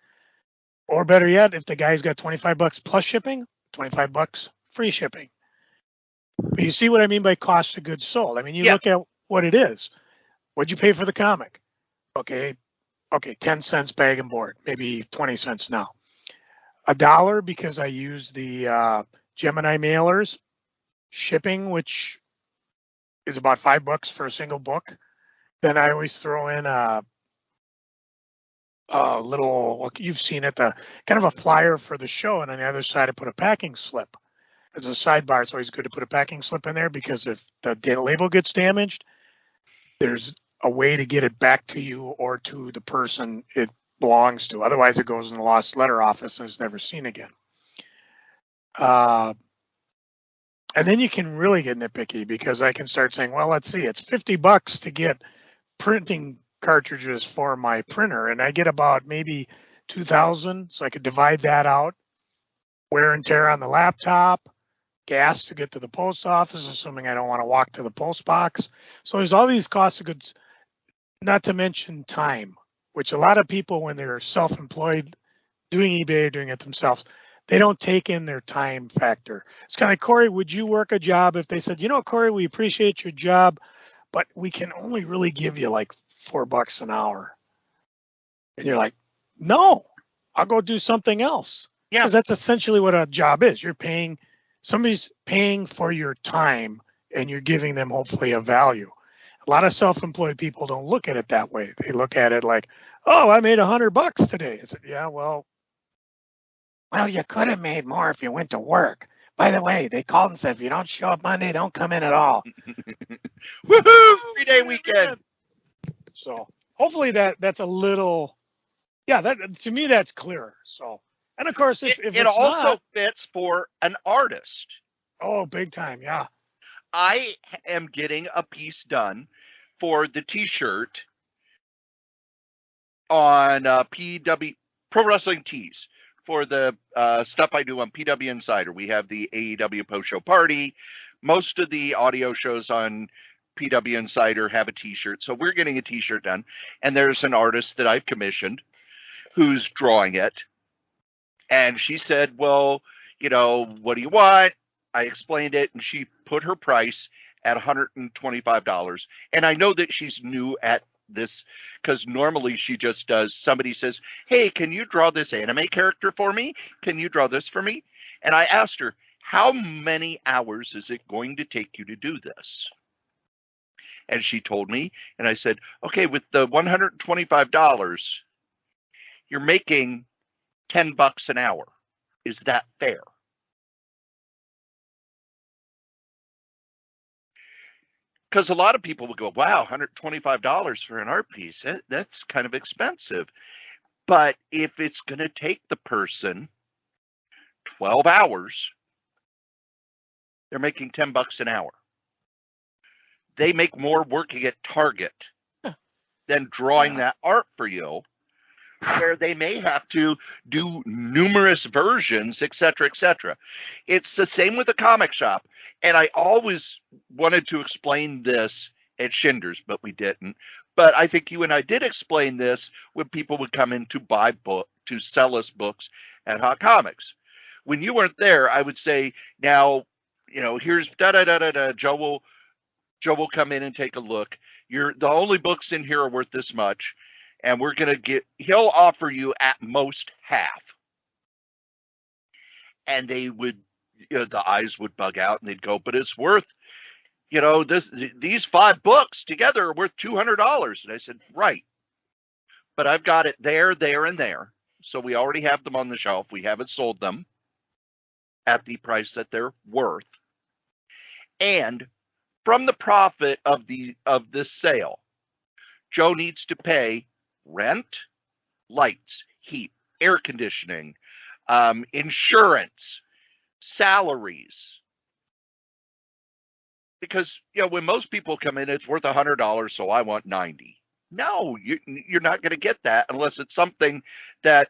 B: Or better yet, if the guy's got $25 plus shipping, $25 free shipping. But you see what I mean by cost of goods sold. I mean, you look at what it is. What'd you pay for the comic? Okay, 10 cents bag and board, maybe 20 cents now. $1 because I use the Gemini mailers, shipping, which is about $5 for a single book. Then I always throw in a little, you've seen it, the kind of a flyer for the show, and on the other side I put a packing slip. As a sidebar, it's always good to put a packing slip in there because if the label gets damaged, there's a way to get it back to you or to the person it belongs to. Otherwise, it goes in the lost letter office and is never seen again. And then you can really get nitpicky because I can start saying, well, let's see, it's $50 to get printing cartridges for my printer, and I get about maybe 2,000, so I could divide that out. Wear and tear on the laptop, gas to get to the post office, assuming I don't want to walk to the post box. So there's all these costs of goods, not to mention time, which a lot of people, when they're self-employed, doing eBay or doing it themselves, they don't take in their time factor. It's kind of, Cory, would you work a job if they said, you know, Cory, we appreciate your job, but we can only really give you like $4 an hour? And you're like, no, I'll go do something else. Yeah. Because that's essentially what a job is. Somebody's paying for your time and you're giving them hopefully a value. A lot of self-employed people don't look at it that way. They look at it like, oh, I made $100 today. I said, yeah, well, you could have made more if you went to work. By the way, they called and said, if you don't show up Monday, don't come in at all.
A: Woohoo! 3-day weekend.
B: So hopefully that's a little, that to me, that's clearer. So, and of course, if
A: it also fits for an artist.
B: Oh, big time. Yeah.
A: I am getting a piece done for the t-shirt on PW Pro Wrestling Tees for the stuff I do on PW Insider. We have the AEW post-show party. Most of the audio shows on PW Insider have a t-shirt. So we're getting a t-shirt done. And there's an artist that I've commissioned who's drawing it. And she said, well, what do you want? I explained it, and she put her price at $125. And I know that she's new at this because normally she just does, somebody says, hey, can you draw this anime character for me? Can you draw this for me? And I asked her, how many hours is it going to take you to do this? And she told me, and I said, okay, with the $125, you're making $10 an hour. Is that fair? Because a lot of people will go, wow, $125 for an art piece, that's kind of expensive. But if it's going to take the person 12 hours, they're making $10 an hour. They make more working at Target than drawing that art for you, where they may have to do numerous versions, et cetera, et cetera. It's the same with the comic shop. And I always wanted to explain this at Shinder's, but we didn't. But I think you and I did explain this when people would come in to buy to sell us books at Hot Comics. When you weren't there, I would say, now, here's da-da-da-da-da, Joe will come in and take a look. The only books in here are worth this much. And we're going to he'll offer you at most half. And they would, the eyes would bug out and they'd go, but it's worth, these 5 books together are worth $200. And I said, right. But I've got it there, and there. So we already have them on the shelf. We haven't sold them at the price that they're worth. And from the profit of this sale, Joe needs to pay rent, lights, heat, air conditioning, insurance, salaries. Because, when most people come in, it's worth $100, so I want 90. No, you're not going to get that unless it's something that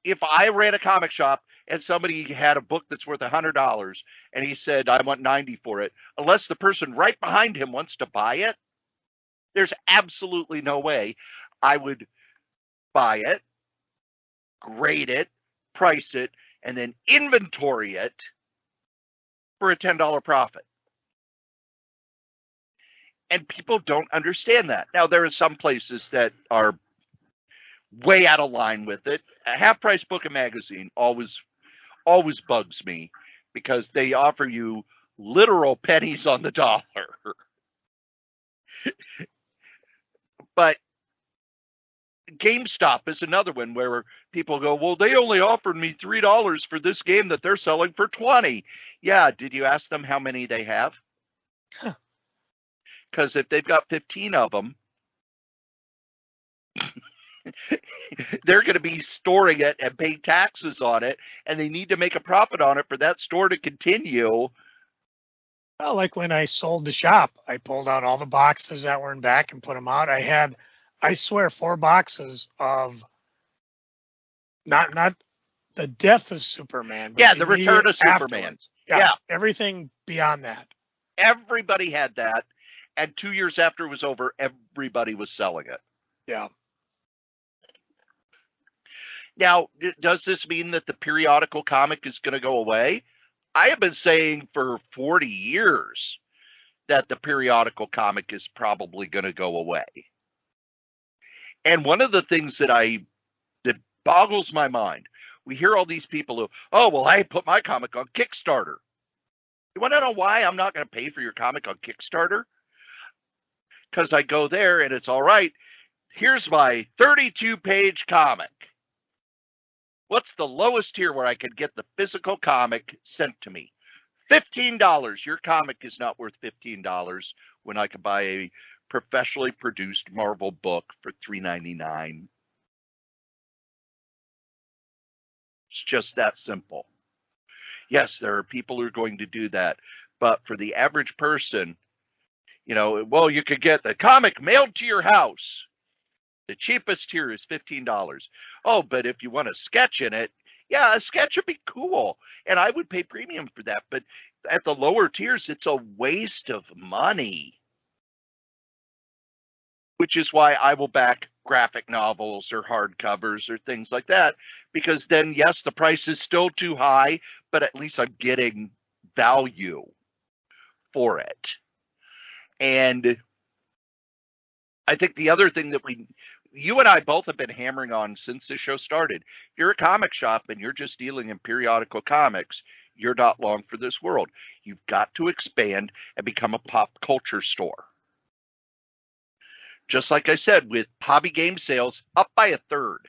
A: if I ran a comic shop and somebody had a book that's worth $100 and he said, I want 90 for it, unless the person right behind him wants to buy it, there's absolutely no way I would buy it, grade it, price it, and then inventory it for a $10 profit. And people don't understand that. Now, there are some places that are way out of line with it. A half-price book and magazine always bugs me because they offer you literal pennies on the dollar. But GameStop is another one where people go, well, they only offered me $3 for this game that they're selling for $20. Yeah, did you ask them how many they have? Because if they've got 15 of them, they're going to be storing it and paying taxes on it, and they need to make a profit on it for that store to continue.
B: Well, like when I sold the shop, I pulled out all the boxes that were in back and put them out. I had, I swear, 4 boxes of not the death of Superman. But
A: yeah, the return of Superman.
B: Yeah, everything beyond that.
A: Everybody had that, and 2 years after it was over, everybody was selling it.
B: Yeah.
A: Now, does this mean that the periodical comic is going to go away? I have been saying for 40 years that the periodical comic is probably going to go away. And one of the things that boggles my mind, we hear all these people who, oh, well, I put my comic on Kickstarter. You want to know why I'm not going to pay for your comic on Kickstarter? Because I go there and it's all right. Here's my 32-page comic. What's the lowest tier where I could get the physical comic sent to me? $15. Your comic is not worth $15 when I could buy a professionally produced Marvel book for $3.99. It's just that simple. Yes, there are people who are going to do that. But for the average person, well, you could get the comic mailed to your house. The cheapest tier is $15. Oh, but if you want a sketch in it, yeah, a sketch would be cool. And I would pay premium for that. But at the lower tiers, it's a waste of money. Which is why I will back graphic novels or hardcovers or things like that. Because then, yes, the price is still too high, but at least I'm getting value for it. And I think the other thing that you and I both have been hammering on since the show started, if you're a comic shop and you're just dealing in periodical comics, you're not long for this world. You've got to expand and become a pop culture store. Just like I said, with hobby game sales up by a third.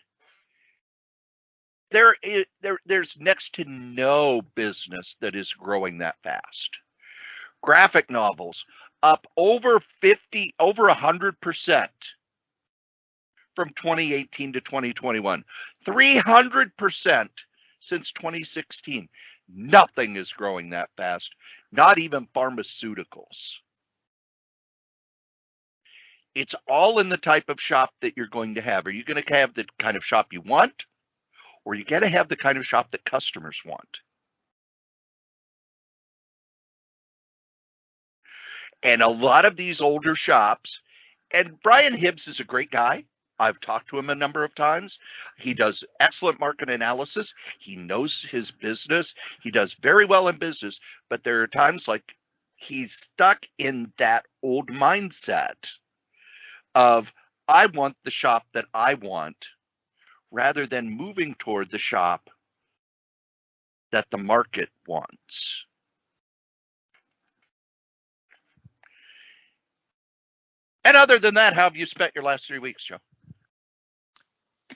A: There's next to no business that is growing that fast. Graphic novels up over 100% from 2018 to 2021. 300% since 2016. Nothing is growing that fast, not even pharmaceuticals. It's all in the type of shop that you're going to have. Are you going to have the kind of shop you want, or are you going to have the kind of shop that customers want? And a lot of these older shops, and Brian Hibbs is a great guy. I've talked to him a number of times. He does excellent market analysis. He knows his business. He does very well in business. But there are times like he's stuck in that old mindset of, I want the shop that I want, rather than moving toward the shop that the market wants. And other than that, how have you spent your last 3 weeks, Joe?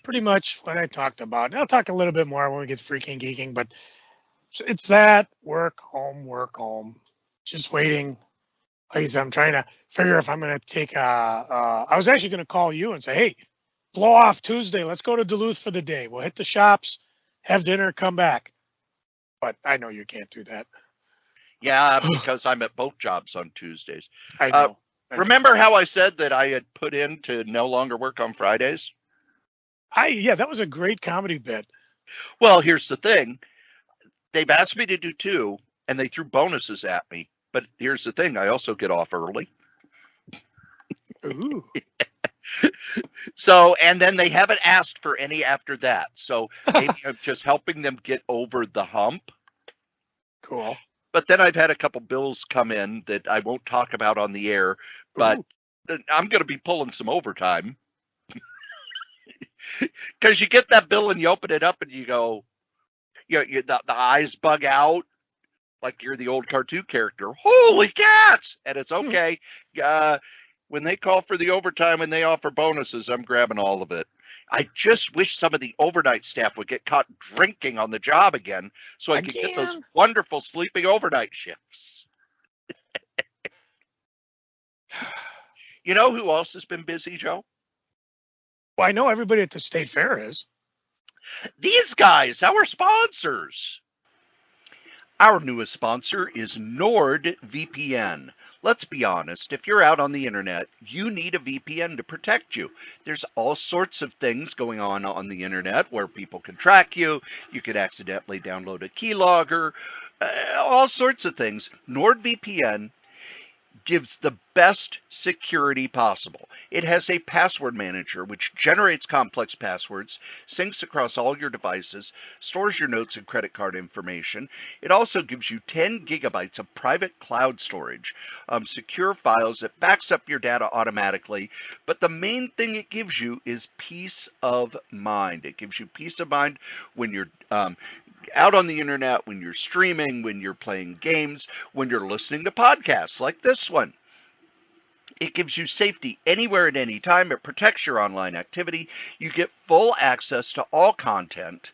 B: Pretty much what I talked about. And I'll talk a little bit more when we get freaking geeking, but it's that work, home. Just waiting. Like I said, I'm trying to figure if I'm going to take I was actually going to call you and say, hey, blow off Tuesday. Let's go to Duluth for the day. We'll hit the shops, have dinner, come back. But I know you can't do that.
A: Yeah, because I'm at both jobs on Tuesdays.
B: I know.
A: Remember how I said that I had put in to no longer work on Fridays?
B: Yeah, that was a great comedy bit.
A: Well, here's the thing. They've asked me to do 2, and they threw bonuses at me. But here's the thing. I also get off early.
B: Ooh.
A: So, and then they haven't asked for any after that. So maybe I'm just helping them get over the hump.
B: Cool.
A: But then I've had a couple bills come in that I won't talk about on the air, but I'm going to be pulling some overtime. Because you get that bill and you open it up and you go, the eyes bug out like you're the old cartoon character. Holy cats! And it's okay. When they call for the overtime and they offer bonuses, I'm grabbing all of it. I just wish some of the overnight staff would get caught drinking on the job again so I could get those wonderful sleeping overnight shifts. You know who else has been busy, Joe?
B: Well, I know everybody at the State Fair is.
A: These guys, our sponsors. Our newest sponsor is NordVPN. Let's be honest, if you're out on the internet, you need a VPN to protect you. There's all sorts of things going on the internet where people can track you. You could accidentally download a keylogger, all sorts of things. NordVPN gives the best security possible. It has a password manager which generates complex passwords, syncs across all your devices, stores your notes and credit card information. It also gives you 10 gigabytes of private cloud storage, secure files. It backs up your data automatically. But the main thing it gives you is peace of mind. It gives you peace of mind when you're out on the internet, when you're streaming, when you're playing games, when you're listening to podcasts like this one. It gives you safety anywhere at any time. It protects your online activity. You get full access to all content.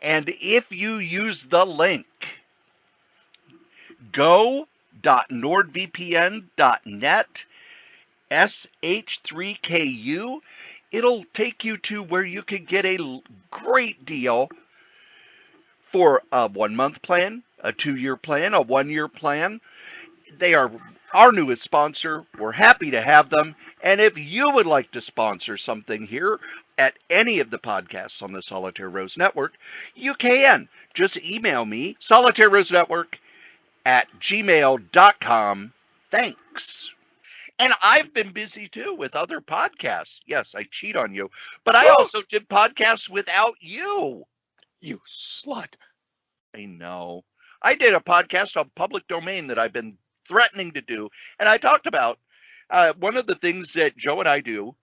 A: And if you use the link go.nordvpn.net sh3ku, it'll take you to where you can get a great deal for a 1-month plan, a 2-year plan, a 1-year plan. They are our newest sponsor. We're happy to have them. And if you would like to sponsor something here at any of the podcasts on the Solitaire Rose Network, you can. Just email me, solitairerosenetwork@gmail.com. Thanks. And I've been busy too with other podcasts. Yes, I cheat on you, but I also did podcasts without you.
B: You slut.
A: I know. I did a podcast on public domain that I've been threatening to do. And I talked about one of the things that Joe and I do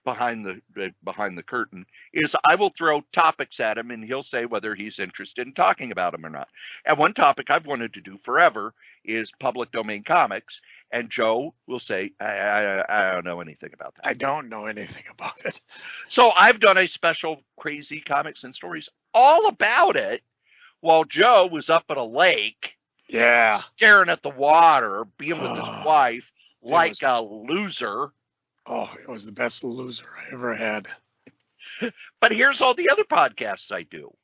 A: behind the curtain is I will throw topics at him and he'll say whether he's interested in talking about them or not. And one topic I've wanted to do forever is public domain comics. And Joe will say, I don't know anything about that.
B: I don't know anything about it.
A: So I've done a special Crazy Comics and Stories all about it while Joe was up at a lake.
B: Yeah.
A: Staring at the water, being with his wife like a loser.
B: Oh, it was the best loser I ever had.
A: But here's all the other podcasts I do.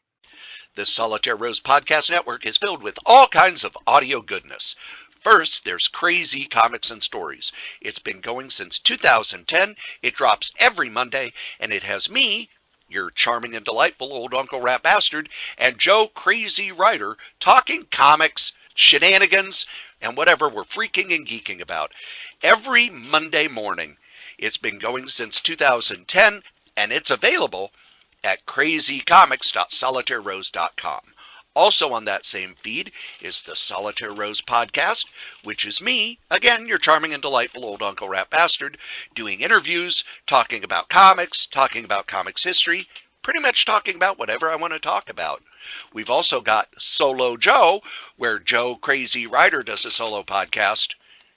A: The Solitaire Rose Podcast Network is filled with all kinds of audio goodness. First, there's Crazy Comics and Stories. It's been going since 2010. It drops every Monday, and it has me, your charming and delightful old Uncle Rat Bastard, and Joe Crazy Writer talking comics, shenanigans, and whatever we're freaking and geeking about. Every Monday morning. It's been going since 2010, and it's available at crazycomics.solitairerose.com. Also on that same feed is the Solitaire Rose Podcast, which is me, again, your charming and delightful old Uncle Rat Bastard, doing interviews, talking about comics history, pretty much talking about whatever I want to talk about. We've also got Solo Joe, where Joe Crazy Writer does a solo podcast,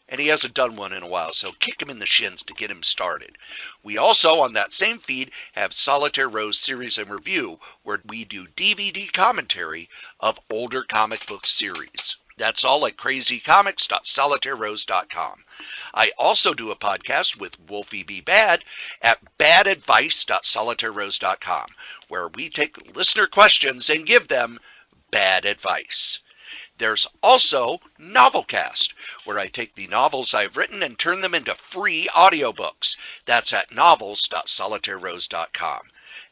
A: and he hasn't done one in a while, so kick him in the shins to get him started. We also, on that same feed, have Solitaire Rose Series and Review, where we do DVD commentary of older comic book series. That's all at crazycomics.solitairerose.com. I also do a podcast with Wolfie B. Bad at badadvice.solitairerose.com, where we take listener questions and give them bad advice. There's also Novelcast, where I take the novels I've written and turn them into free audiobooks. That's at novels.solitairerose.com.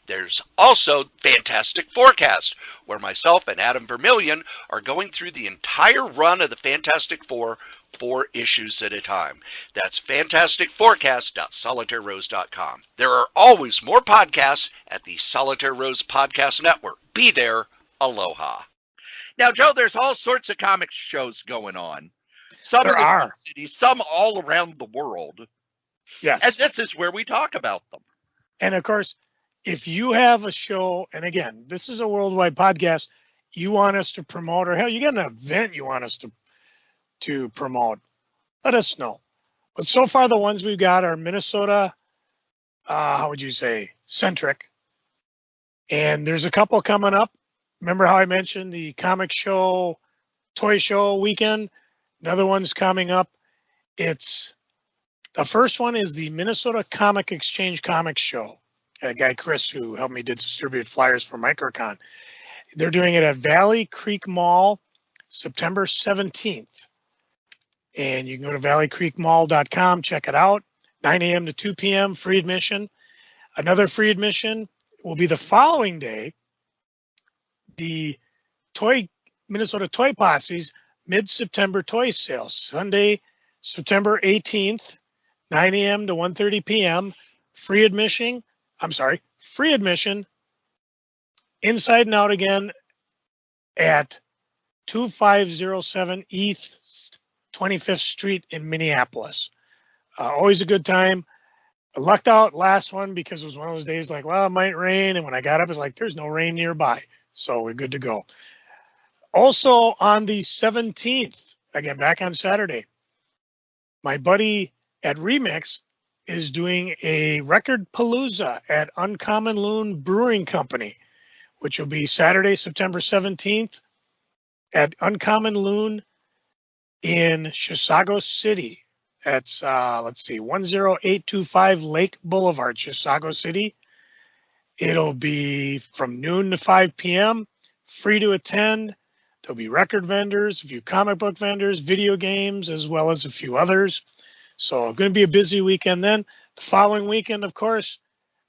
A: There's also Fantastic Forecast, where myself and Adam Vermillion are going through the entire run of the Fantastic Four, 4 issues at a time. That's fantasticforecast.solitairerose.com. There are always more podcasts at the Solitaire Rose Podcast Network. Be there. Aloha. Now, Joe, there's all sorts of comic shows going on. Some in the Twin Cities, some all around the world.
B: Yes.
A: And this is where we talk about them.
B: And of course, if you have a show, and again, this is a worldwide podcast, you want us to promote, or hell, you got an event you want us to promote, let us know. But so far, the ones we've got are Minnesota, how would you say, centric. And there's a couple coming up. Remember how I mentioned the comic show, toy show weekend? Another one's coming up. The first one is the Minnesota Comic Exchange Comics Show. A guy, Chris, who helped me distribute flyers for Microcon. They're doing it at Valley Creek Mall, September 17th. And you can go to valleycreekmall.com, check it out. 9 a.m. to 2 p.m., free admission. Another free admission will be the following day, the Minnesota Toy Posse's mid-September toy sale, Sunday, September 18th, 9 a.m. to 1:30 p.m., free admission, inside and out again at 2507 East 25th Street in Minneapolis. Always a good time. I lucked out last one because it was one of those days like, well, it might rain. And when I got up, it's like, there's no rain nearby. So we're good to go. Also on the 17th, again, back on Saturday, my buddy at Remix is doing a record palooza at Uncommon Loon Brewing Company, which will be Saturday, September 17th at Uncommon Loon in Chisago City. That's, 10825 Lake Boulevard, Chisago City. It'll be from noon to 5 p.m., free to attend. There'll be record vendors, a few comic book vendors, video games, as well as a few others. So going to be a busy weekend then. The following weekend, of course,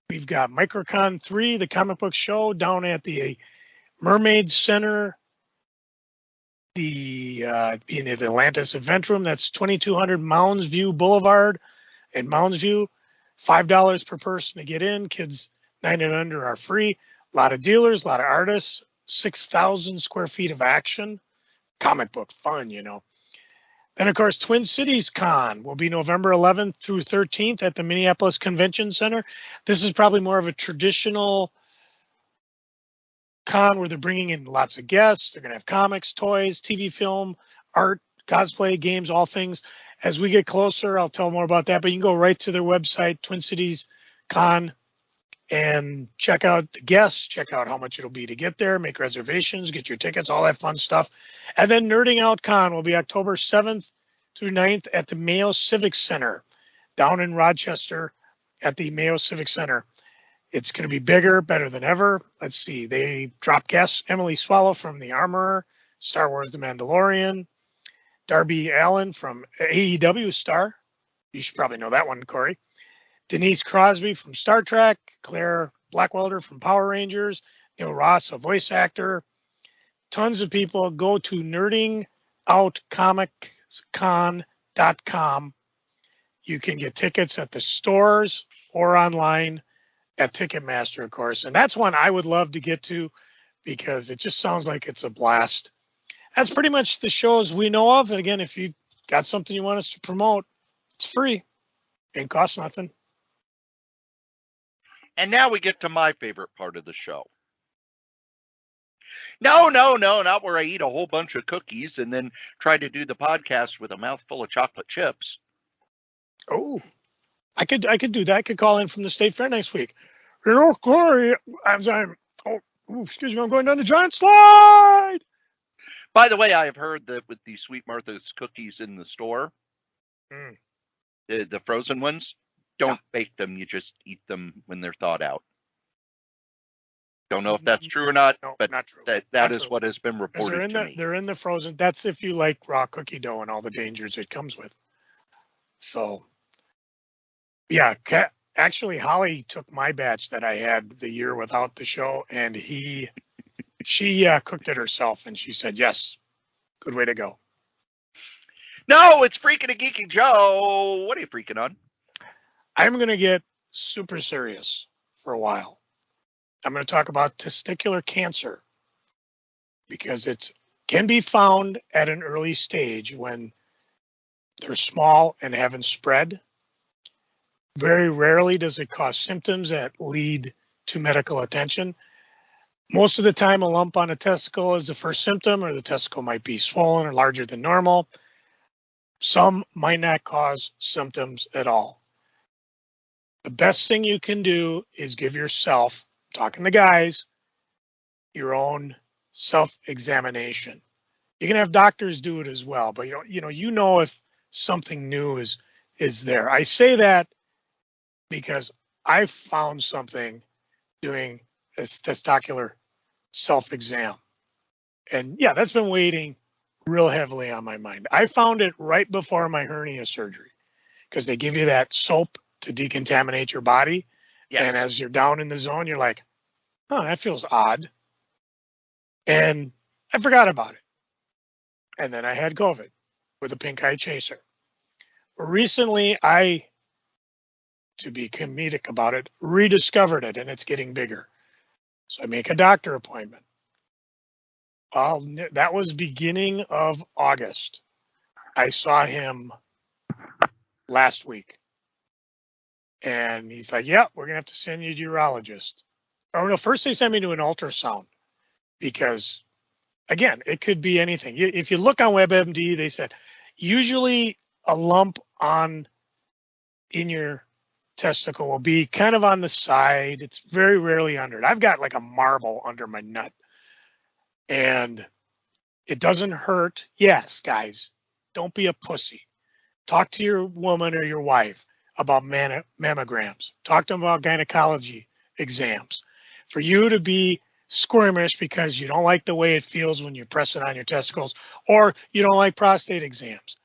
B: we've got Microcon 3, the comic book show, down at the Mermaid Center, in the Atlantis Event Room. That's 2200 Mounds View Boulevard in Mounds View. $5 per person to get in. Kids 9 and under are free. A lot of dealers, a lot of artists, 6,000 square feet of action. Comic book fun, you know. And of course, Twin Cities Con will be November 11th through 13th at the Minneapolis Convention Center. This is probably more of a traditional con where they're bringing in lots of guests. They're going to have comics, toys, TV, film, art, cosplay, games, all things. As we get closer, I'll tell more about that, but you can go right to their website, Twin Cities Con, and check out the guests, check out how much it'll be to get there, make reservations, get your tickets, all that fun stuff. And then Nerding Out Con will be October 7th through 9th at the Mayo Civic Center down in Rochester at the Mayo Civic Center. It's going to be bigger, better than ever. Let's see. They drop guests. Emily Swallow from The Armorer, Star Wars The Mandalorian, Darby Allen from AEW Star. You should probably know that one, Corey. Denise Crosby from Star Trek, Claire Blackwelder from Power Rangers, Neil Ross, a voice actor. Tons of people. Go to nerdingoutcomicscon.com. You can get tickets at the stores or online at Ticketmaster, of course. And that's one I would love to get to because it just sounds like it's a blast. That's pretty much the shows we know of. And again, if you got something you want us to promote, it's free. Ain't cost nothing.
A: And now we get to my favorite part of the show. No, not where I eat a whole bunch of cookies and then try to do the podcast with a mouthful of chocolate chips.
B: Oh, I could do that. I could call in from the State Fair next week. You know, Corey, I'm going down the giant slide.
A: By the way, I have heard that with the Sweet Martha's cookies in the store,
B: Mm.
A: the frozen ones, don't bake them. You just eat them when they're thawed out. Don't know if that's true or not,
B: No,
A: but
B: not true.
A: that
B: Not
A: is
B: true.
A: what has been reported to me.
B: They're in the frozen. That's if you like raw cookie dough and all the dangers it comes with. So, yeah, actually, Holly took my batch that I had the year without the show, and she cooked it herself, and she said, yes, good way to go.
A: No, it's Freaking and Geeking Joe. What are you freaking on?
B: I'm going to get super serious for a while. I'm going to talk about testicular cancer because it can be found at an early stage when they're small and haven't spread. Very rarely does it cause symptoms that lead to medical attention. Most of the time, a lump on a testicle is the first symptom, or the testicle might be swollen or larger than normal. Some might not cause symptoms at all. The best thing you can do is give yourself, talking to guys, your own self-examination. You can have doctors do it as well, but you know if something new is there. I say that because I found something doing a testicular self-exam. And yeah, that's been waiting real heavily on my mind. I found it right before my hernia surgery because they give you that soap to decontaminate your body.
A: Yes.
B: And as you're down in the zone, you're like, oh, that feels odd. And I forgot about it. And then I had COVID with a pink eye chaser. Recently, to be comedic about it, rediscovered it, and it's getting bigger. So I make a doctor appointment. That was beginning of August. I saw him last week. And he's like, yeah, we're going to have to send you to urologist. Or no, first they sent me to an ultrasound because, again, it could be anything. If you look on WebMD, they said usually a lump in your testicle will be kind of on the side. It's very rarely under it. I've got like a marble under my nut. And it doesn't hurt. Yes, guys, don't be a pussy. Talk to your woman or your wife about mammograms. Talk to them about gynecology exams. For you to be squirmish because you don't like the way it feels when you're pressing on your testicles, or you don't like prostate exams,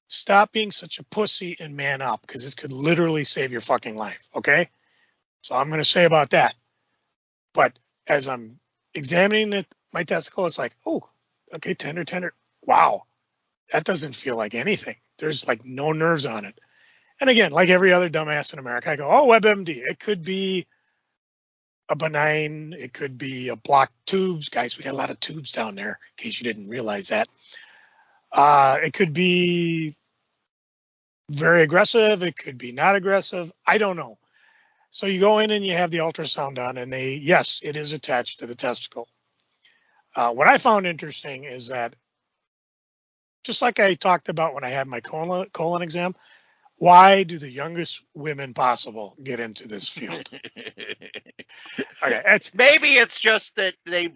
B: stop being such a pussy and man up, because this could literally save your fucking life, okay? So I'm going to say about that. But as I'm examining my testicle, it's like, oh, okay, tender. Wow, that doesn't feel like anything. There's like no nerves on it. And again, like every other dumbass in America, I go, oh, WebMD. It could be a benign. It could be a blocked tubes. Guys, we got a lot of tubes down there, in case you didn't realize that. It could be very aggressive. It could be not aggressive. I don't know. So you go in and you have the ultrasound done, and yes, it is attached to the testicle. What I found interesting is that, just like I talked about when I had my colon exam, why do the youngest women possible get into this field? Okay,
A: maybe it's just that they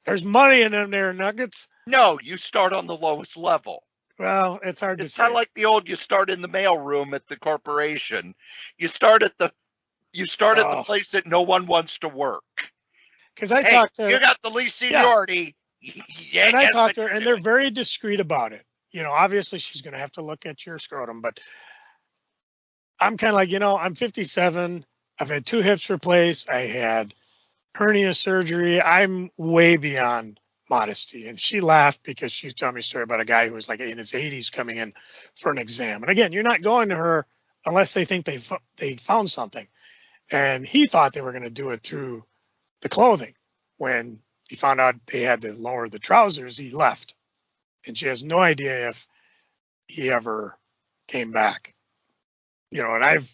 B: there's money in them there nuggets.
A: No, you start on the lowest level.
B: Well, it's hard to say.
A: It's kind of like the old, you start in the mailroom at the corporation. You start at the place that no one wants to work.
B: Because I talked to,
A: you got the least seniority.
B: Yeah, and I talked to her, and they're very discreet about it. Obviously she's going to have to look at your scrotum, but I'm kind of like, I'm 57. I've had 2 hips replaced. I had hernia surgery. I'm way beyond modesty. And she laughed because she's telling me a story about a guy who was like in his 80s coming in for an exam. And again, you're not going to her unless they think they found something. And he thought they were going to do it through the clothing. When he found out they had to lower the trousers, he left. And she has no idea if he ever came back. And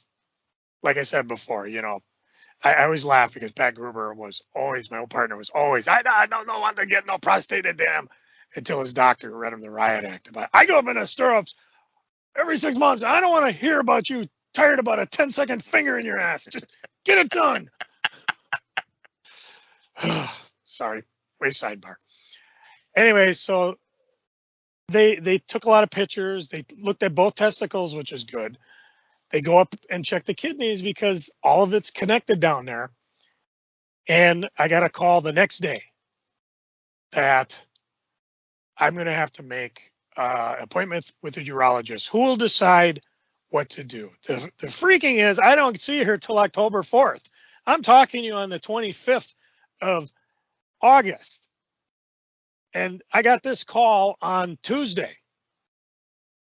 B: like I said before, I always laugh because Pat Gruber was always, my old partner was always, I don't want to get no prostate exam, until his doctor read him the Riot Act about, I go up in the stirrups every 6 months. I don't want to hear about you tired about a 10-second finger in your ass. Just get it done. Sorry, way sidebar. anyway, so they took a lot of pictures. They looked at both testicles, which is good. They go up and check the kidneys because all of it's connected down there. And I got a call the next day that I'm going to have to make an appointment with a urologist who will decide what to do. The freaking is I don't see her till October 4th. I'm talking to you on the 25th of August. And I got this call on Tuesday.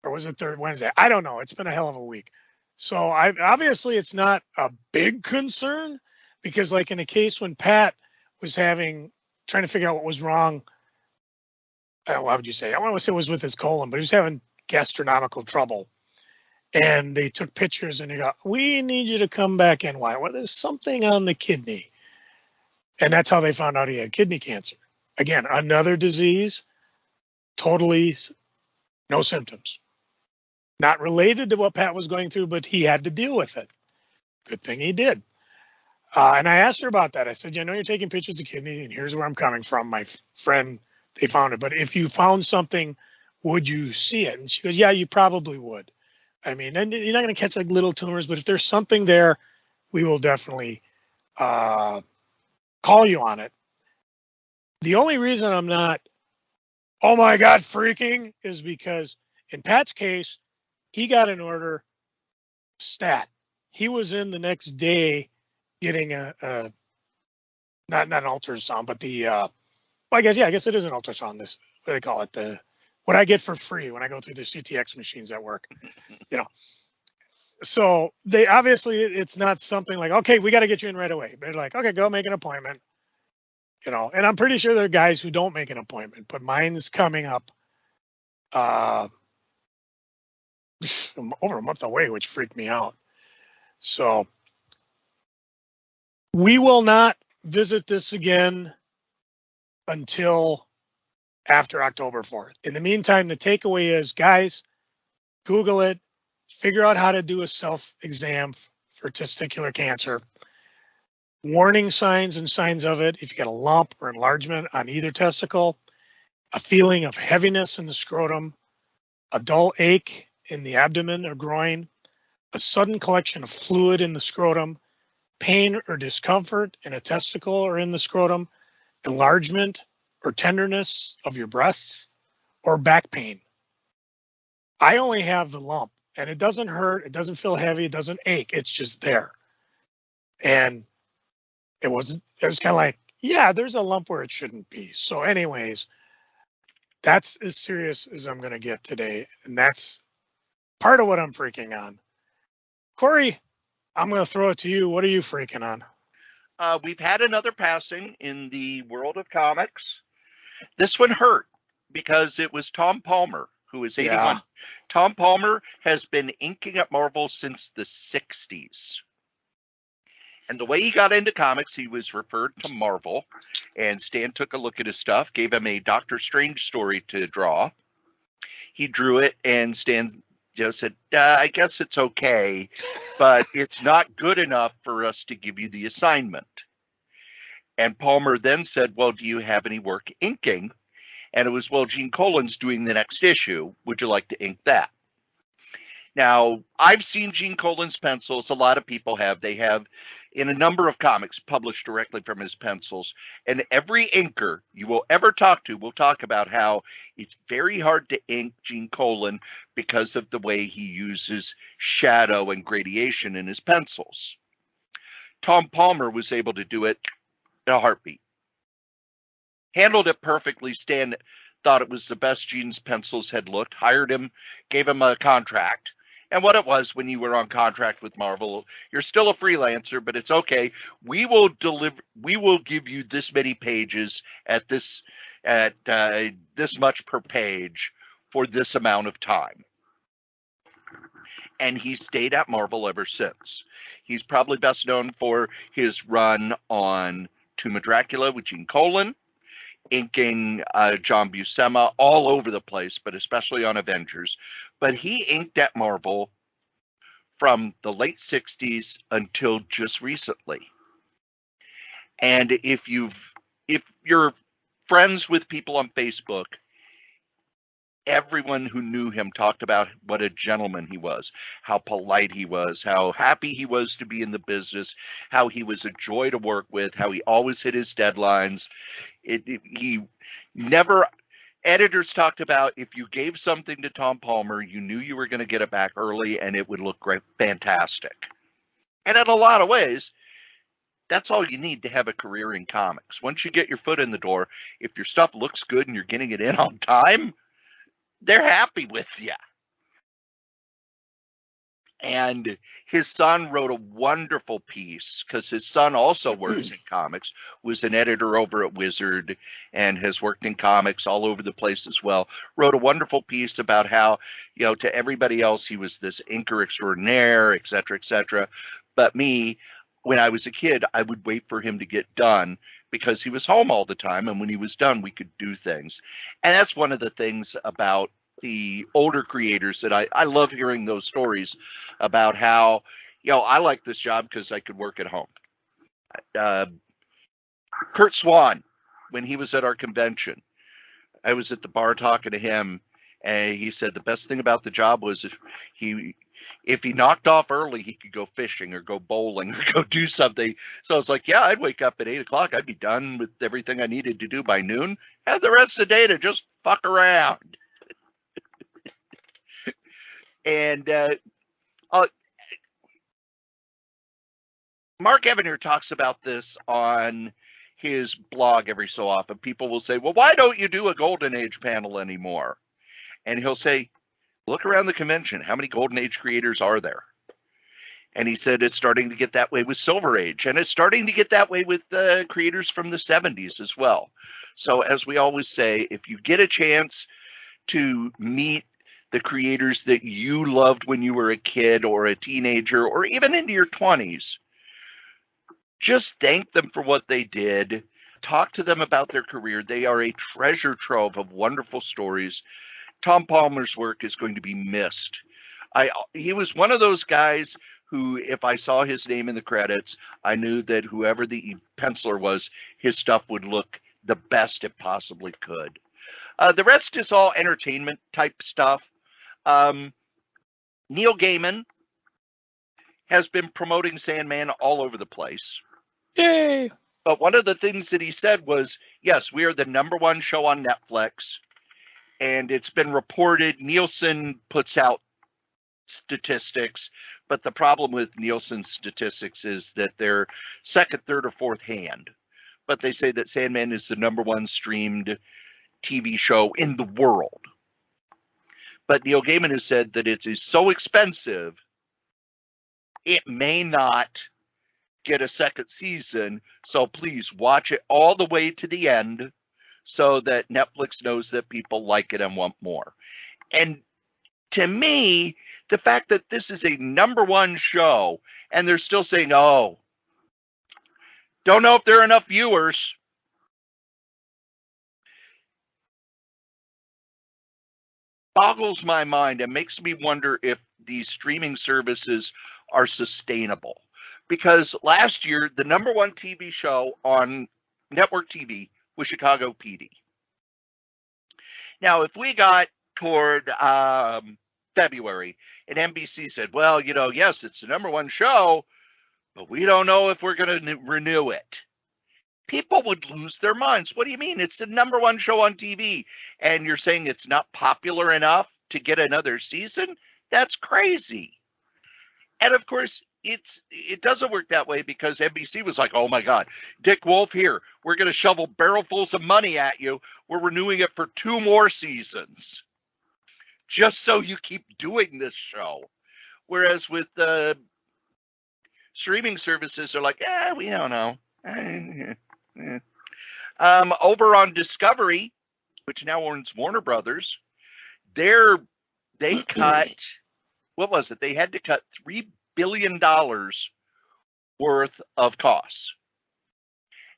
B: Or was it Wednesday? I don't know. It's been a hell of a week. So obviously it's not a big concern because like in the case when Pat was trying to figure out what was wrong. What would you say? I want to say it was with his colon, but he was having gastronomical trouble. And they took pictures and they go, we need you to come back in. Why? Well, there's something on the kidney. And that's how they found out he had kidney cancer. Again, another disease, totally no symptoms. Not related to what Pat was going through, but he had to deal with it. Good thing he did. And I asked her about that. I said, I know you're taking pictures of kidney, and here's where I'm coming from. My friend, they found it. But if you found something, would you see it? And she goes, yeah, you probably would. I mean, and you're not going to catch like little tumors, but if there's something there, we will definitely call you on it. The only reason I'm not, oh my God, freaking is because in Pat's case, he got an order stat. He was in the next day getting not an ultrasound, but well, I guess it is an ultrasound. This, what do they call it? What I get for free when I go through the CTX machines at work, So they obviously it's not something like, okay, we got to get you in right away. They're like, okay, go make an appointment, And I'm pretty sure there are guys who don't make an appointment, but mine's coming up over a month away, which freaked me out. So we will not visit this again until after October 4th. In the meantime, the takeaway is, guys, Google it, figure out how to do a self-exam for testicular cancer. Warning signs and signs of it: if you got a lump or enlargement on either testicle, a feeling of heaviness in the scrotum, a dull ache in the abdomen or groin, a sudden collection of fluid in the scrotum, pain or discomfort in a testicle or in the scrotum, enlargement or tenderness of your breasts, or back pain. I only have the lump, and it doesn't hurt, it doesn't feel heavy, it doesn't ache, it's just there. And it was kind of like, yeah, there's a lump where it shouldn't be. So anyways, that's as serious as I'm going to get today. And that's part of what I'm freaking on. Cory, I'm going to throw it to you. What are you freaking on?
A: We've had another passing in the world of comics. This one hurt because it was Tom Palmer, who is 81. Yeah. Tom Palmer has been inking at Marvel since the 60s. And the way he got into comics, he was referred to Marvel, and Stan took a look at his stuff, gave him a Doctor Strange story to draw. He drew it, and Stan said, I guess it's okay, but it's not good enough for us to give you the assignment. And Palmer then said, well, do you have any work inking? And it was, well, Gene Colan's doing the next issue. Would you like to ink that? Now, I've seen Gene Colan's pencils. A lot of people have. They have, in a number of comics, published directly from his pencils. And every inker you will ever talk to will talk about how it's very hard to ink Gene Colan because of the way he uses shadow and gradation in his pencils. Tom Palmer was able to do it in a heartbeat. Handled it perfectly. Stan thought it was the best Gene's pencils had looked, hired him, gave him a contract. And what it was when you were on contract with Marvel, you're still a freelancer, but it's okay. We will give you this many pages at this much per page for this amount of time. And he's stayed at Marvel ever since. He's probably best known for his run on Tomb of Dracula with Gene Colan, inking John Buscema all over the place, but especially on Avengers. But he inked at Marvel from the late 60s until just recently. And if you're friends with people on Facebook. Everyone who knew him talked about what a gentleman he was, how polite he was, how happy he was to be in the business, how he was a joy to work with, how he always hit his deadlines. He never, editors talked about if you gave something to Tom Palmer, you knew you were going to get it back early and it would look great, fantastic. And in a lot of ways, that's all you need to have a career in comics. Once you get your foot in the door, if your stuff looks good and you're getting it in on time, they're happy with you. And his son wrote a wonderful piece because his son also works in comics, was an editor over at Wizard and has worked in comics all over the place as well. Wrote a wonderful piece about how, to everybody else, he was this inker extraordinaire, et cetera, But me, when I was a kid, I would wait for him to get done because he was home all the time. And when he was done, we could do things. And that's one of the things about the older creators that I love hearing those stories about how, I like this job because I could work at home. Kurt Swan, when he was at our convention, I was at the bar talking to him, and he said the best thing about the job was if he knocked off early, he could go fishing or go bowling or go do something. So I was like, yeah, I'd wake up at 8 o'clock. I'd be done with everything I needed to do by noon. Have the rest of the day to just fuck around. And Mark Evanier talks about this on his blog every so often. People will say, well, why don't you do a Golden Age panel anymore? And he'll say, look around the convention. How many Golden Age creators are there? And he said it's starting to get that way with Silver Age. And it's starting to get that way with creators from the 70s as well. So as we always say, if you get a chance to meet the creators that you loved when you were a kid or a teenager or even into your 20s, just thank them for what they did. Talk to them about their career. They are a treasure trove of wonderful stories. Tom Palmer's work is going to be missed. He was one of those guys who, if I saw his name in the credits, I knew that whoever the penciler was, his stuff would look the best it possibly could. The rest is all entertainment type stuff. Neil Gaiman has been promoting Sandman all over the place.
B: Yay!
A: But one of the things that he said was, yes, we are the #1 show on Netflix. And it's been reported, Nielsen puts out statistics, but the problem with Nielsen's statistics is that they're second, third, or fourth hand. But they say that Sandman is the #1 streamed TV show in the world. But Neil Gaiman has said that it is so expensive, it may not get a second season. So please watch it all the way to the end so that Netflix knows that people like it and want more. And to me, the fact that this is a #1 show and they're still saying, oh, don't know if there are enough viewers. Boggles my mind and makes me wonder if these streaming services are sustainable. Because last year, the #1 TV show on network TV was Chicago PD. Now, if we got toward February and NBC said, well, yes, it's the #1 show, but we don't know if we're going to renew it, people would lose their minds. What do you mean? It's the #1 show on TV, and you're saying it's not popular enough to get another season? That's crazy. And of course, it doesn't work that way because NBC was like, oh my God, Dick Wolf here. We're going to shovel barrelfuls of money at you. We're renewing it for 2 more seasons just so you keep doing this show. Whereas with the streaming services, they're like, we don't know. Over on Discovery, which now owns Warner Brothers, they cut, what was it? They had to cut $3 billion worth of costs.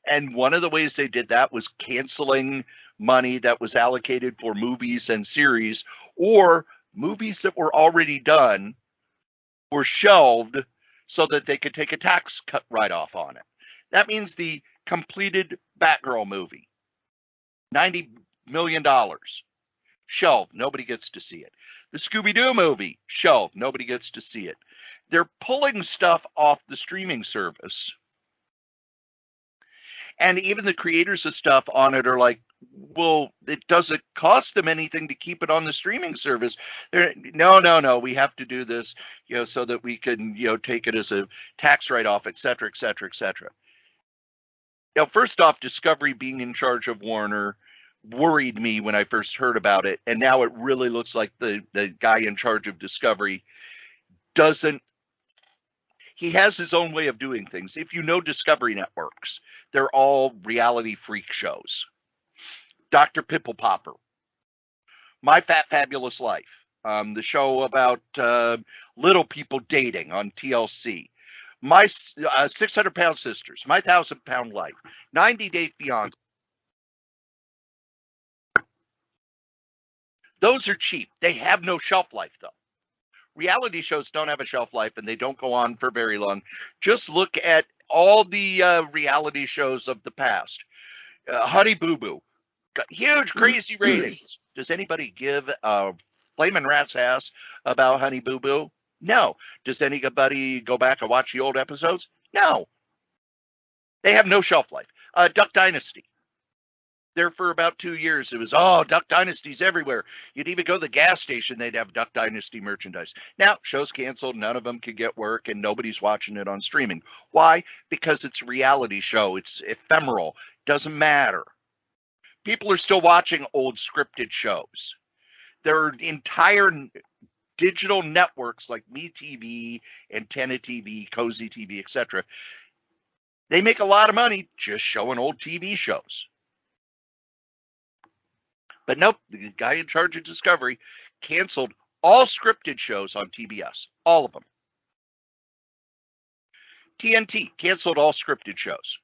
A: And one of the ways they did that was canceling money that was allocated for movies and series, or movies that were already done were shelved so that they could take a tax cut write-off on it. That means the completed Batgirl movie $90 million. Shelved. Nobody gets to see it. The Scooby-Doo movie, shelved. Nobody gets to see it. They're pulling stuff off the streaming service. And even the creators of stuff on it are like, well, it doesn't cost them anything to keep it on the streaming service. No, we have to do this, so that we can, take it as a tax write-off, et cetera, et cetera, et cetera. First off, Discovery being in charge of Warner worried me when I first heard about it, and now it really looks like the guy in charge of Discovery he has his own way of doing things. If you know Discovery networks, they're all reality freak shows. Dr. Pimple Popper, My Fat Fabulous Life, the show about little people dating on TLC, My 600-Pound Sisters, My 1,000-Pound Life, 90 Day Fiancé. Those are cheap. They have no shelf life, though. Reality shows don't have a shelf life, and they don't go on for very long. Just look at all the reality shows of the past. Honey Boo Boo got huge, crazy ratings. Does anybody give a flaming rat's ass about Honey Boo Boo? No. Does anybody go back and watch the old episodes? No. They have no shelf life. Duck Dynasty. There for about 2 years, it was, Duck Dynasty's everywhere. You'd even go to the gas station, they'd have Duck Dynasty merchandise. Now, show's canceled, none of them can get work, and nobody's watching it on streaming. Why? Because it's a reality show. It's ephemeral. Doesn't matter. People are still watching old scripted shows. There are entire digital networks like MeTV, Antenna TV, Cozy TV, etc. They make a lot of money just showing old TV shows. But nope, the guy in charge of Discovery canceled all scripted shows on TBS. All of them. TNT canceled all scripted shows.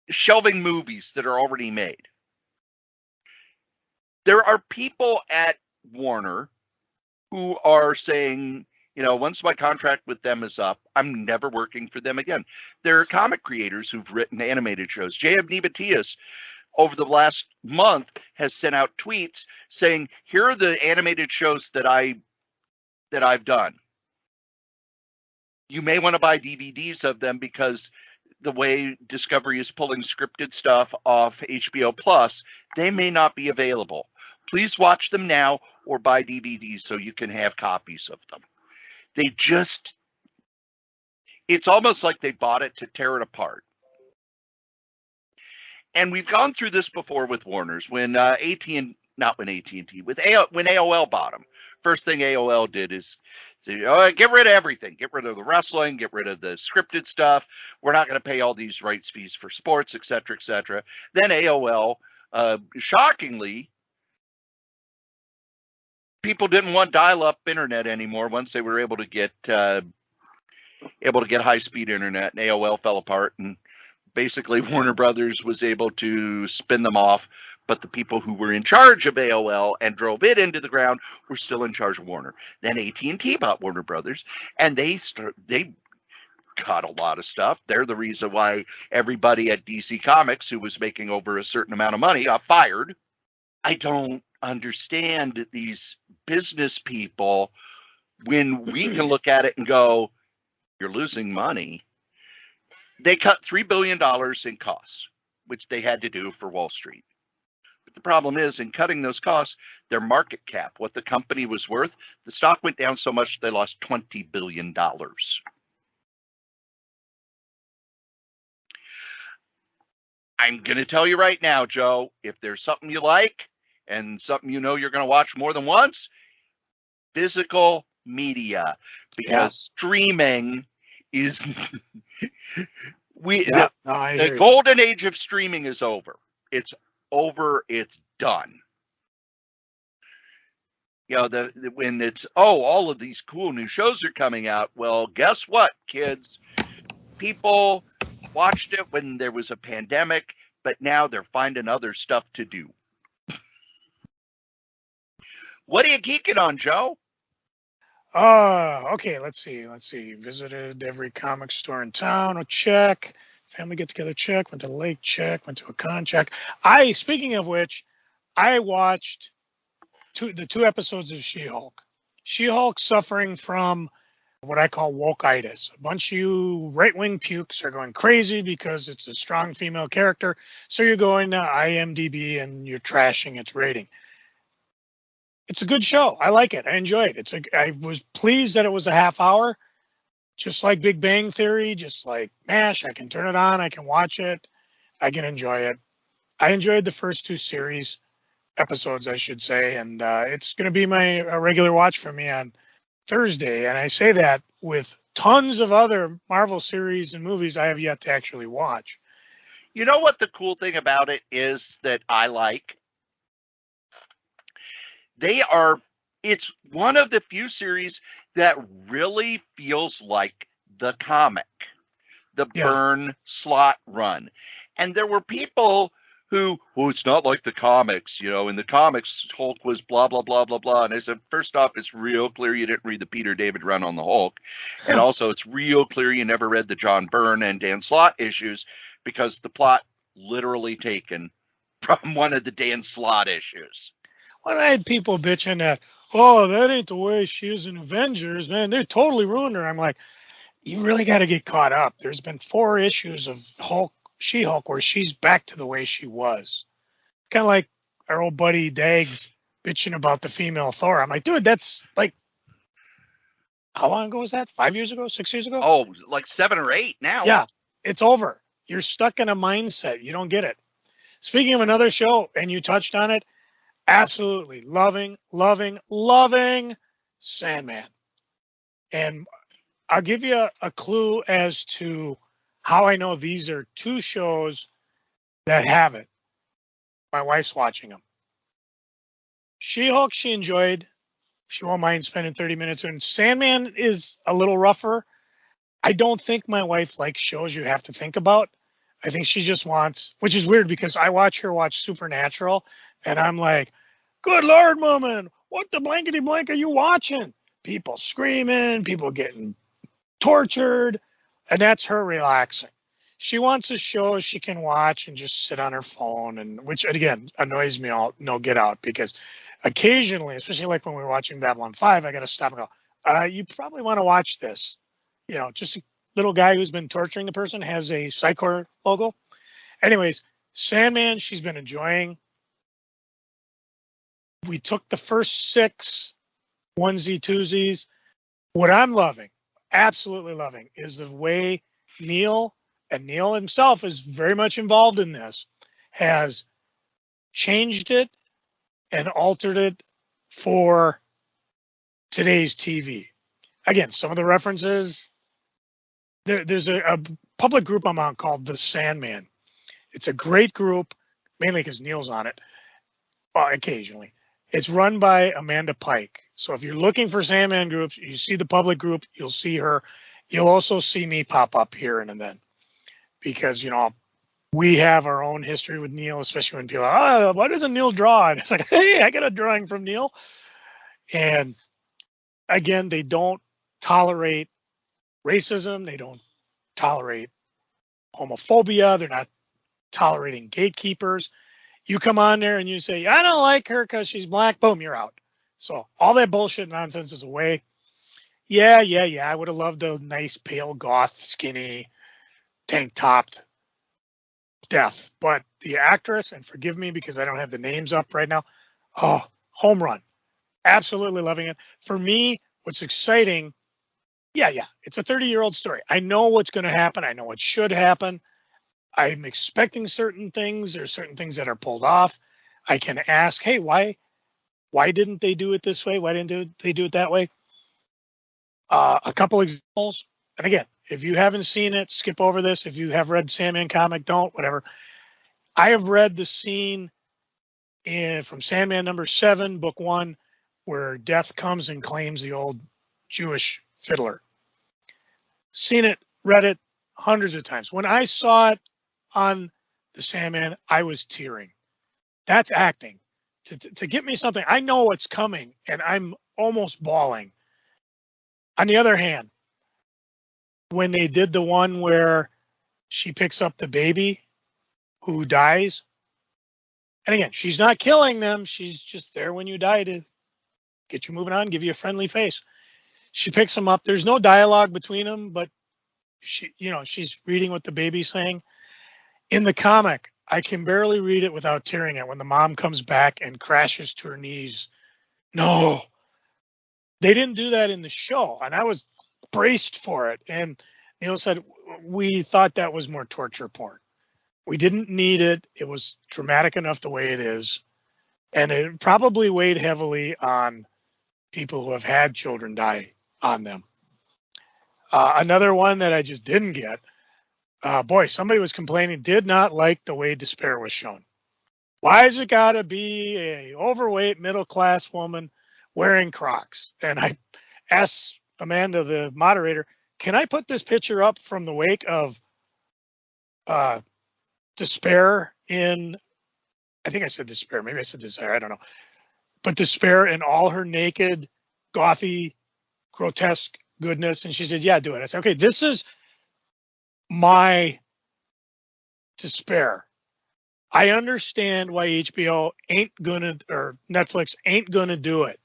A: Shelving movies that are already made. There are people at Warner who are saying, once my contract with them is up, I'm never working for them again. There are comic creators who've written animated shows. J.M. Matias, over the last month, has sent out tweets saying, here are the animated shows that I've done. You may want to buy DVDs of them because the way Discovery is pulling scripted stuff off HBO Plus, they may not be available. Please watch them now or buy DVDs so you can have copies of them. It's almost like they bought it to tear it apart. And we've gone through this before with Warner's when AOL bought them. First thing AOL did is say, get rid of everything. Get rid of the wrestling, get rid of the scripted stuff. We're not going to pay all these rights fees for sports, et cetera, et cetera. Then AOL, shockingly, people didn't want dial-up internet anymore once they were able to get high-speed internet, and AOL fell apart, and basically Warner Brothers was able to spin them off, but the people who were in charge of AOL and drove it into the ground were still in charge of Warner. Then AT&T bought Warner Brothers, and they cut a lot of stuff. They're the reason why everybody at DC Comics who was making over a certain amount of money got fired. I don't understand these business people when we can look at it and go, you're losing money. They cut $3 billion in costs, which they had to do for Wall Street. But the problem is, in cutting those costs, their market cap, what the company was worth, the stock went down so much they lost $20 billion. I'm going to tell you right now, Joe, if there's something you like and something you're going to watch more than once, physical media, because streaming is the golden age of streaming is over. It's over. It's done. When it's all of these cool new shows are coming out. Well, guess what, kids? People watched it when there was a pandemic, but now they're finding other stuff to do. What are you geeking on, Joe?
B: Okay, let's see. Visited every comic store in town. Check. family get together, check. Went to the lake, check. Went to a con, check. Speaking of which, I watched the 2 episodes of She-Hulk. She-Hulk suffering from what I call wokeitis. A bunch of you right-wing pukes are going crazy because it's a strong female character. So you're going to IMDb and you're trashing its rating. It's a good show. I like it. I enjoy it. I was pleased that it was a half hour, just like Big Bang Theory, just like MASH. I can turn it on. I can watch it. I can enjoy it. I enjoyed the first 2 episodes, I should say, and it's going to be a regular watch for me on Thursday. And I say that with tons of other Marvel series and movies I have yet to actually watch.
A: You know what the cool thing about it is that I like? It's one of the few series that really feels like the comic, the Byrne Slott run. And there were people who, it's not like the comics, in the comics, Hulk was blah, blah, blah, blah, blah. And I said, first off, it's real clear you didn't read the Peter David run on the Hulk. And also it's real clear you never read the John Byrne and Dan Slott issues, because the plot literally taken from one of the Dan Slott issues.
B: When I had people bitching that, that ain't the way she is in Avengers, man, they totally ruined her. I'm like, you really got to get caught up. There's been 4 issues of She-Hulk where she's back to the way she was. Kind of like our old buddy Dags bitching about the female Thor. I'm like, dude, that's like, how long ago was that? 5 years ago? 6 years ago?
A: Oh, like 7 or 8 now.
B: Yeah, it's over. You're stuck in a mindset. You don't get it. Speaking of another show, and you touched on it, absolutely loving Sandman. And I'll give you a clue as to how I know these are 2 shows that have it. My wife's watching them. She-Hulk, she enjoyed. She won't mind spending 30 minutes. And Sandman is a little rougher. I don't think my wife likes shows you have to think about. I think she just wants, which is weird because I watch her watch Supernatural, and I'm like, good Lord, woman, what the blankety blank are you watching? People screaming, people getting tortured, and that's her relaxing. She wants a show she can watch and just sit on her phone, and which again annoys me no get out, because occasionally, especially like when we were watching Babylon 5, I got to stop and go, you probably want to watch this. Just a little guy who's been torturing the person has a Psychor logo. Anyways, Sandman, she's been enjoying. We took the first 6 onesie-twosies. What I'm loving, absolutely loving, is the way Neil himself is very much involved in this, has changed it and altered it for today's TV. Again, some of the references, there's a public group I'm on called The Sandman. It's a great group, mainly because Neil's on it, occasionally. It's run by Amanda Pike. So if you're looking for Sandman groups, you see the public group, you'll see her. You'll also see me pop up here and then. Because, we have our own history with Neil, especially when people are, why doesn't Neil draw? And it's like, hey, I got a drawing from Neil. And again, they don't tolerate racism. They don't tolerate homophobia. They're not tolerating gatekeepers. You come on there and you say, I don't like her because she's black. Boom, you're out. So all that bullshit nonsense is away. Yeah. I would have loved a nice, pale, goth, skinny, tank-topped Death. But the actress, and forgive me because I don't have the names up right now, home run. Absolutely loving it. For me, what's exciting, it's a 30-year-old story. I know what's going to happen. I know what should happen. I'm expecting certain things. There's certain things that are pulled off. I can ask, hey, why didn't they do it this way? Why didn't they do it that way? A couple examples. And again, if you haven't seen it, skip over this. If you have read Sandman comic, don't, whatever. I have read the scene from Sandman number 7, book 1, where Death comes and claims the old Jewish fiddler. Seen it, read it hundreds of times. When I saw it on the Sandman, I was tearing. That's acting. To get me something, I know what's coming, and I'm almost bawling. On the other hand, when they did the one where she picks up the baby who dies. And again, she's not killing them. She's just there when you die to get you moving on, give you a friendly face. She picks him up. There's no dialogue between them, but she's reading what the baby's saying. In the comic, I can barely read it without tearing it when the mom comes back and crashes to her knees. No, they didn't do that in the show, and I was braced for it. And Neil said, we thought that was more torture porn. We didn't need it. It was dramatic enough the way it is. And it probably weighed heavily on people who have had children die on them. Another one that I just didn't get. Somebody was complaining, did not like the way despair was shown. Why has it got to be a overweight middle-class woman wearing Crocs? And I asked Amanda, the moderator, can I put this picture up from the wake of despair in, I think I said despair, maybe I said desire, I don't know. But despair in all her naked, gothy, grotesque goodness. And she said, yeah, do it. I said, okay, this is my despair. I understand why HBO ain't gonna, or Netflix ain't gonna do it.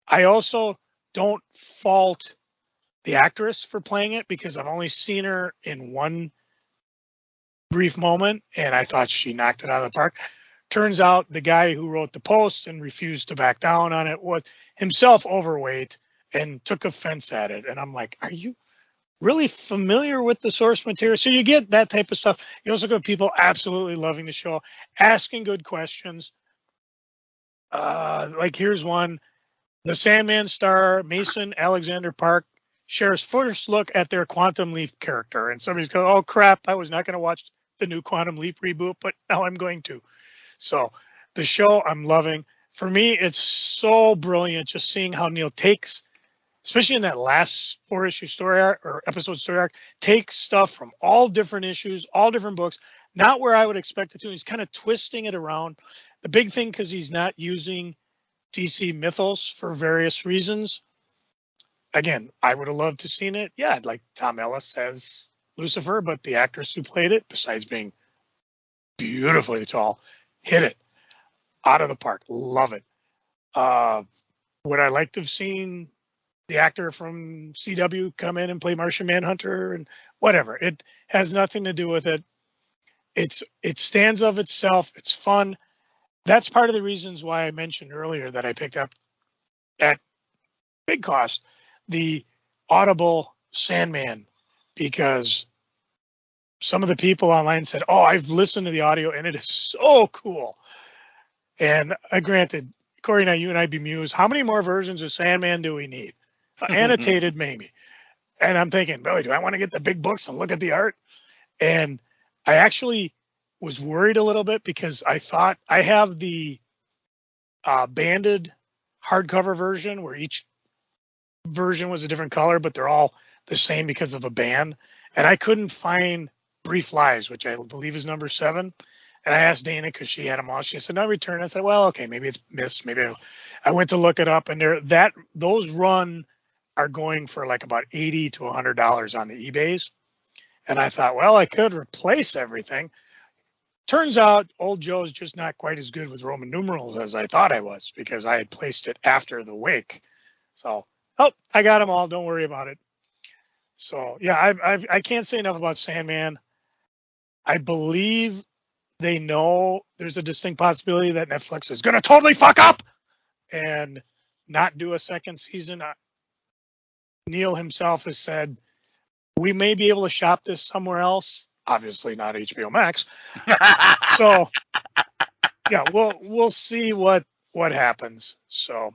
B: I also don't fault the actress for playing it because I've only seen her in one brief moment and I thought she knocked it out of the park. Turns out the guy who wrote the post and refused to back down on it was himself overweight and took offense at it. And I'm like, are you really familiar with the source material? So you get that type of stuff. You also get people absolutely loving the show, asking good questions. Like here's one. The Sandman star Mason Alexander Park shares first look at their Quantum Leap character. And somebody's going, oh crap, I was not going to watch the new Quantum Leap reboot, but now I'm going to. So the show I'm loving. For me, it's so brilliant just seeing how Neil takes, especially in that last 4-issue story arc or episode story arc, takes stuff from all different issues, all different books, not where I would expect it to. He's kind of twisting it around. The big thing, because he's not using DC mythos for various reasons. Again, I would have loved to seen it. Yeah, I'd like Tom Ellis as Lucifer, but the actress who played it, besides being beautifully tall, hit it out of the park. Love it. Would I like to have seen the actor from CW come in and play Martian Manhunter and whatever? It has nothing to do with it. It stands of itself. It's fun. That's part of the reasons why I mentioned earlier that I picked up at big cost the Audible Sandman, because some of the people online said, oh, I've listened to the audio and it is so cool. And granted, Cory and I, you and I bemused, how many more versions of Sandman do we need? Annotated, maybe. And I'm thinking, boy, do I want to get the big books and look at the art? And I actually was worried a little bit because I thought I have the banded hardcover version where each version was a different color, but they're all the same because of a band. And I couldn't find Brief Lives, which I believe is number 7. And I asked Dana because she had them all. She said, no return. I said, well, okay, maybe it's missed. Maybe I went to look it up, and those run are going for like about $80 to $100 on the eBays. And I thought, well, I could replace everything. Turns out Old Joe's just not quite as good with Roman numerals as I thought I was, because I had placed it after the wake. So, I got them all. Don't worry about it. So, yeah, I can't say enough about Sandman. I believe they know there's a distinct possibility that Netflix is going to totally fuck up and not do a second season. Neil himself has said, we may be able to shop this somewhere else. Obviously not HBO Max. So, yeah, we'll see what happens. So,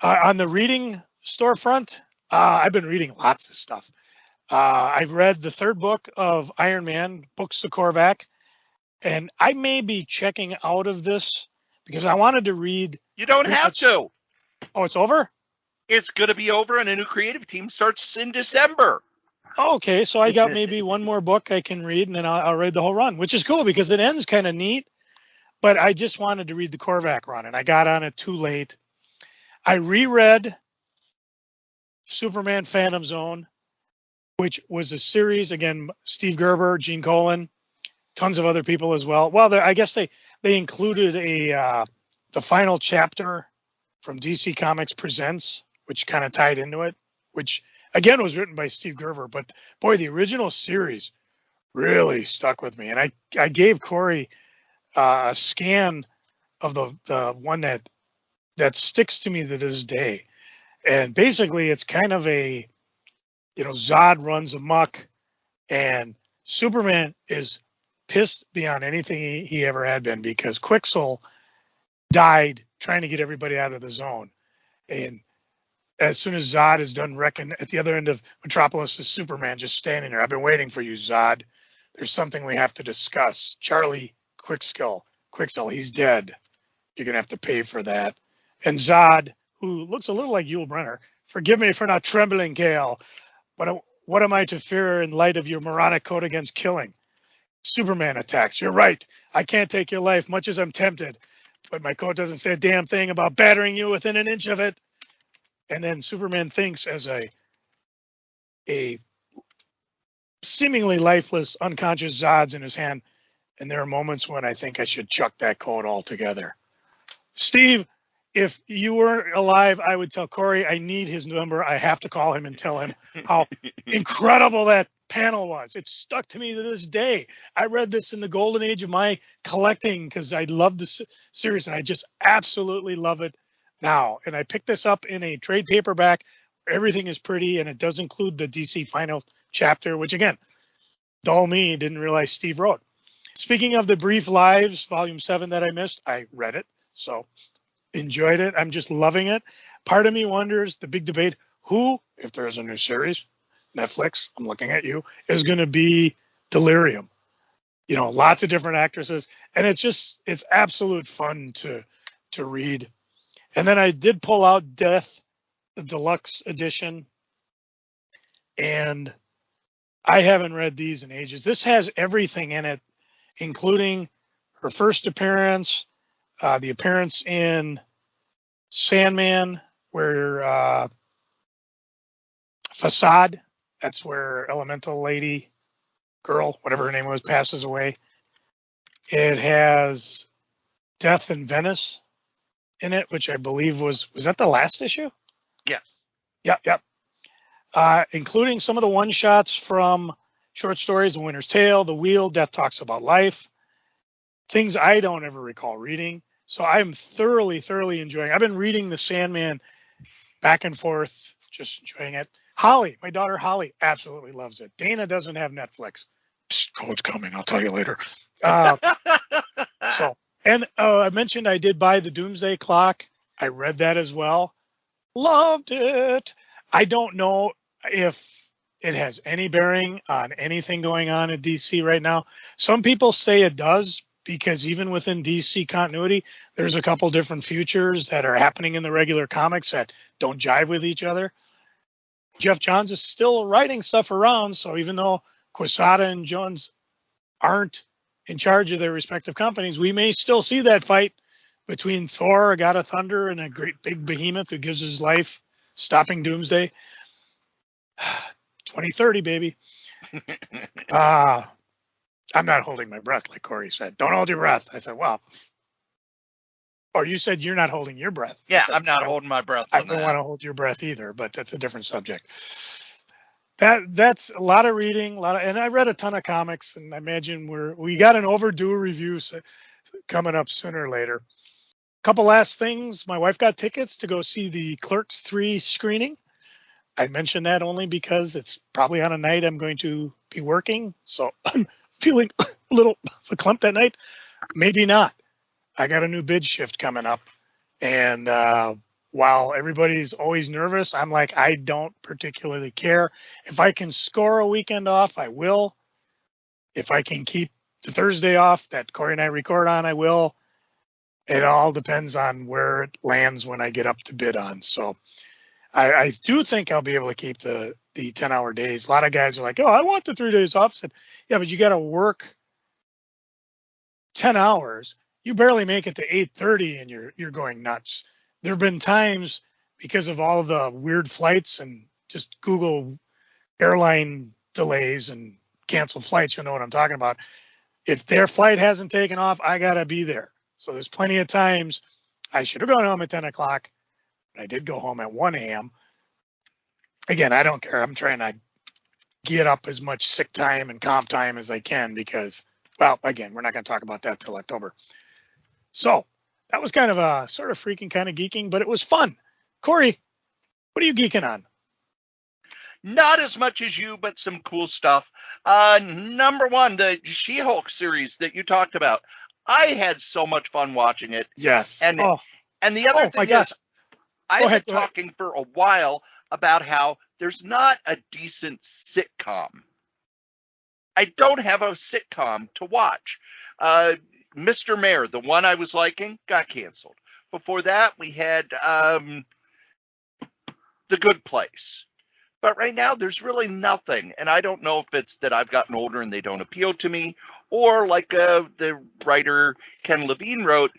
B: on the reading storefront, I've been reading lots of stuff. I've read the 3rd book of Iron Man, Books to Korvac, and I may be checking out of this because I wanted to read.
A: You don't have to.
B: Oh, it's over?
A: It's going to be over, and a new creative team starts in December.
B: Oh, okay, so I got maybe one more book I can read, and then I'll read the whole run, which is cool because it ends kind of neat. But I just wanted to read the Korvac run, and I got on it too late. I reread Superman Phantom Zone. which was a series, again, Steve Gerber, Gene Colan, tons of other people as well. Well, I guess they included the final chapter from DC Comics Presents, which kind of tied into it, which again was written by Steve Gerber. But boy, the original series really stuck with me. And I gave Cory a scan of the one that sticks to me to this day. And basically it's kind of a, Zod runs amok and Superman is pissed beyond anything he ever had been because Quixel died trying to get everybody out of the zone. And as soon as Zod is done wrecking at the other end of Metropolis, is Superman just standing there. I've been waiting for you, Zod. There's something we have to discuss. Charlie Quixel, he's dead. You're going to have to pay for that. And Zod, who looks a little like Yul Brynner, forgive me for not trembling, Gale, but what am I to fear in light of your moronic code against killing? Superman attacks. You're right. I can't take your life, much as I'm tempted. But my code doesn't say a damn thing about battering you within an inch of it. And then Superman thinks as a seemingly lifeless, unconscious Zod's in his hand. And there are moments when I think I should chuck that code altogether. Steve, if you were alive, I would tell Cory I need his number. I have to call him and tell him how incredible that panel was. It stuck to me to this day. I read this in the golden age of my collecting because I loved the series and I just absolutely love it now. And I picked this up in a trade paperback where everything is pretty and it does include the DC final chapter, which again, dull me, didn't realize Steve wrote. Speaking of the Brief Lives, Volume 7 that I missed, I read it, so enjoyed it. I'm just loving it. Part of me wonders, the big debate, who, if there is a new series, Netflix, I'm looking at you, is going to be Delirium. Lots of different actresses, and it's absolute fun to read. And then I did pull out Death, the deluxe edition, and I haven't read these in ages. This has everything in it, including her first appearance, the appearance in Sandman, where Facade, that's where Elemental Lady, girl, whatever her name was, passes away. It has Death in Venice in it, which I believe was that the last issue?
A: Yeah.
B: Yep. Including some of the one-shots from short stories, The Winter's Tale, The Wheel, Death Talks About Life, things I don't ever recall reading. So I'm thoroughly enjoying. I've been reading the Sandman back and forth, just enjoying it. Holly, my daughter Holly, absolutely loves it. Dana doesn't have Netflix. Code's coming. I'll tell you later. I mentioned I did buy the Doomsday Clock. I read that as well. Loved it. I don't know if it has any bearing on anything going on at DC right now. Some people say it does, because even within DC continuity, there's a couple different futures that are happening in the regular comics that don't jive with each other. Jeff Johns is still writing stuff around, so even though Quesada and Jones aren't in charge of their respective companies, we may still see that fight between Thor, a god of thunder, and a great big behemoth who gives his life stopping Doomsday. 2030, baby. I'm not holding my breath, like Cory said. Don't hold your breath. I said, well. Or you said you're not holding your breath.
A: Yeah, I'm not holding my breath.
B: I don't want to hold your breath either, but that's a different subject. That's a lot of reading, and I read a ton of comics, and I imagine we got an overdue review coming up sooner or later. Couple last things. My wife got tickets to go see the Clerks 3 screening. I mention that only because it's probably on a night I'm going to be working, so I'm feeling a little verklempt that night. Maybe not. I got a new bid shift coming up, and while everybody's always nervous, I'm like, I don't particularly care. If I can score a weekend off, I will. If I can keep the Thursday off that Cory and I record on, I will. It all depends on where it lands when I get up to bid on. So I do think I'll be able to keep the 10-hour days. A lot of guys are like, oh, I want the 3 days off. I said, yeah, but you got to work 10 hours. You barely make it to 8:30 and you're going nuts. There have been times, because of all of the weird flights, and just Google airline delays and canceled flights, you'll know what I'm talking about. If their flight hasn't taken off, I got to be there. So there's plenty of times I should have gone home at 10 o'clock. I did go home at 1 a.m. Again, I don't care. I'm trying to get up as much sick time and comp time as I can because, well, again, we're not going to talk about that till October. So that was kind of a sort of freaking kind of geeking, but it was fun. Cory, what are you geeking on?
A: Not as much as you, but some cool stuff. Number one, the She-Hulk series that you talked about. I had so much fun watching it.
B: Yes.
A: And the other thing is, I've been talking for a while about how there's not a decent sitcom. I don't have a sitcom to watch. Mr. Mayor, the one I was liking, got canceled. Before that, we had The Good Place. But right now, there's really nothing. And I don't know if it's that I've gotten older and they don't appeal to me, or like the writer Ken Levine wrote,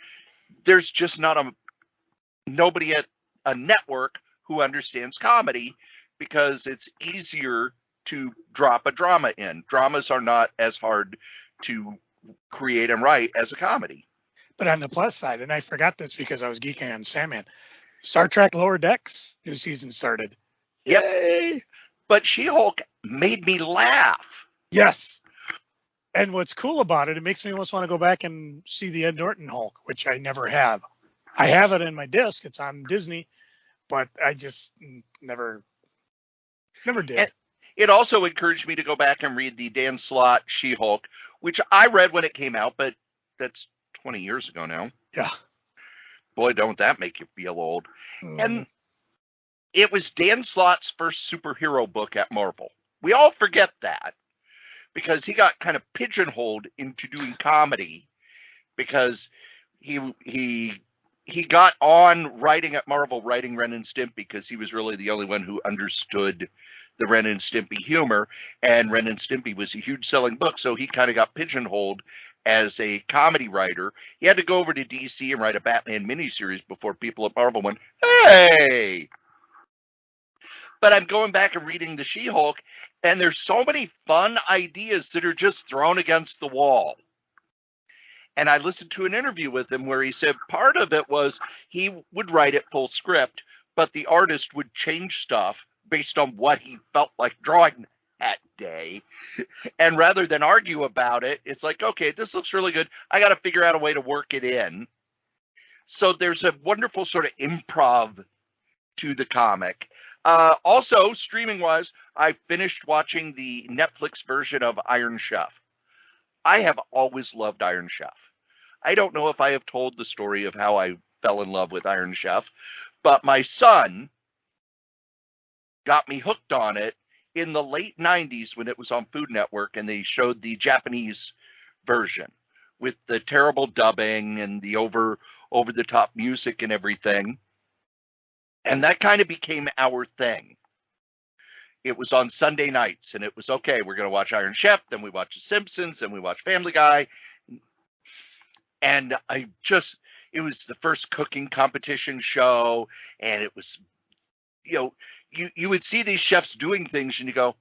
A: there's just nobody at a network who understands comedy, because it's easier to drop a drama in. Dramas are not as hard to create and write as a comedy.
B: But on the plus side, and I forgot this because I was geeking on Sandman, Star Trek Lower Decks new season started.
A: Yep.
B: Yay!
A: But She-Hulk made me laugh.
B: Yes. And what's cool about it, it makes me almost want to go back and see the Ed Norton Hulk, which I never have. I have it in my disc. It's on Disney, but I just never did.
A: And it also encouraged me to go back and read the Dan Slott She-Hulk, which I read when it came out, but that's 20 years ago now.
B: Yeah.
A: Boy, don't that make you feel old. And it was Dan Slott's first superhero book at Marvel. We all forget that because he got kind of pigeonholed into doing comedy because he got on writing at Marvel, writing Ren and Stimpy, because he was really the only one who understood the Ren and Stimpy humor, and Ren and Stimpy was a huge selling book, so he kind of got pigeonholed as a comedy writer. He had to go over to DC and write a Batman miniseries before people at Marvel went, hey! But I'm going back and reading the She-Hulk, and there's so many fun ideas that are just thrown against the wall. And I listened to an interview with him where he said part of it was he would write it full script, but the artist would change stuff based on what he felt like drawing that day. And rather than argue about it, it's like, okay, this looks really good. I got to figure out a way to work it in. So there's a wonderful sort of improv to the comic. Also, streaming-wise, I finished watching the Netflix version of Iron Chef. I have always loved Iron Chef. I don't know if I have told the story of how I fell in love with Iron Chef, but my son got me hooked on it in the late 90s when it was on Food Network, and they showed the Japanese version with the terrible dubbing and the over-the-top music and everything. And that kind of became our thing. It was on Sunday nights, and it was, okay, we're going to watch Iron Chef, then we watch The Simpsons, then we watch Family Guy. And it was the first cooking competition show, and it was, you would see these chefs doing things, and you go,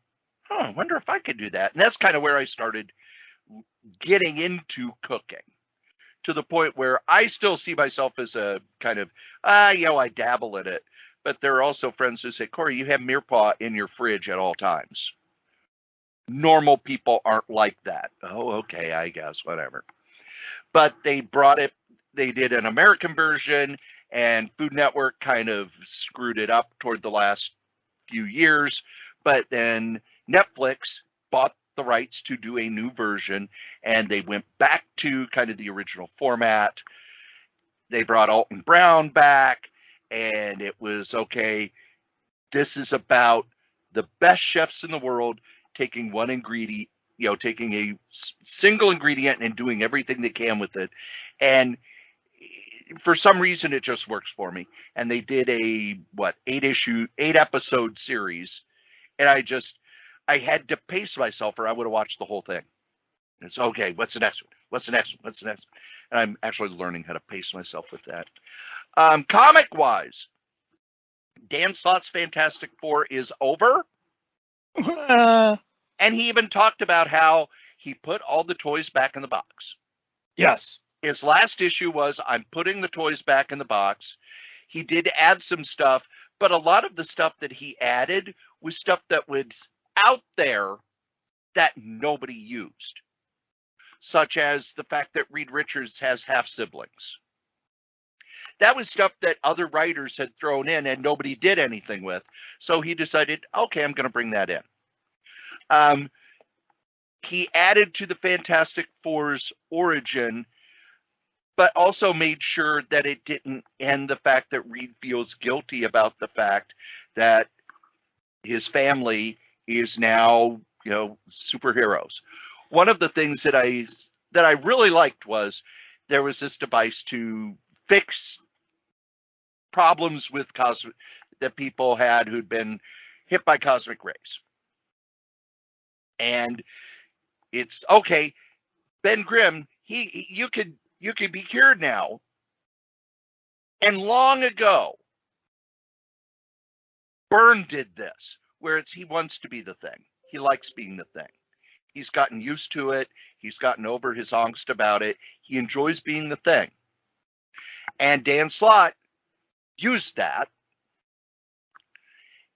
A: I wonder if I could do that. And that's kind of where I started getting into cooking, to the point where I still see myself as a kind of, I dabble in it. But there are also friends who say, Cory, you have Mirepoix in your fridge at all times. Normal people aren't like that. Oh, okay, I guess, whatever. But they did an American version, and Food Network kind of screwed it up toward the last few years. But then Netflix bought the rights to do a new version, and they went back to kind of the original format. They brought Alton Brown back, and it was, okay, this is about the best chefs in the world taking one ingredient, taking a single ingredient and doing everything they can with it. And for some reason, it just works for me. And they did a 8-episode series. And I had to pace myself, or I would have watched the whole thing. And it's, okay, what's the next one? What's the next one? What's the next one? And I'm actually learning how to pace myself with that. Comic-wise, Dan Slott's Fantastic Four is over. And he even talked about how he put all the toys back in the box.
B: Yes.
A: His last issue was, I'm putting the toys back in the box. He did add some stuff, but a lot of the stuff that he added was stuff that was out there that nobody used, such as the fact that Reed Richards has half siblings. That was stuff that other writers had thrown in and nobody did anything with. So he decided, okay, I'm going to bring that in. He added to the Fantastic Four's origin, but also made sure that it didn't end the fact that Reed feels guilty about the fact that his family is now, superheroes. One of the things that I really liked was there was this device to fix problems with that people had who'd been hit by cosmic rays. And it's okay, Ben Grimm, you could be cured now. And long ago, Byrne did this, where he wants to be the Thing. He likes being the Thing. He's gotten used to it. He's gotten over his angst about it. He enjoys being the Thing. And Dan Slott used that.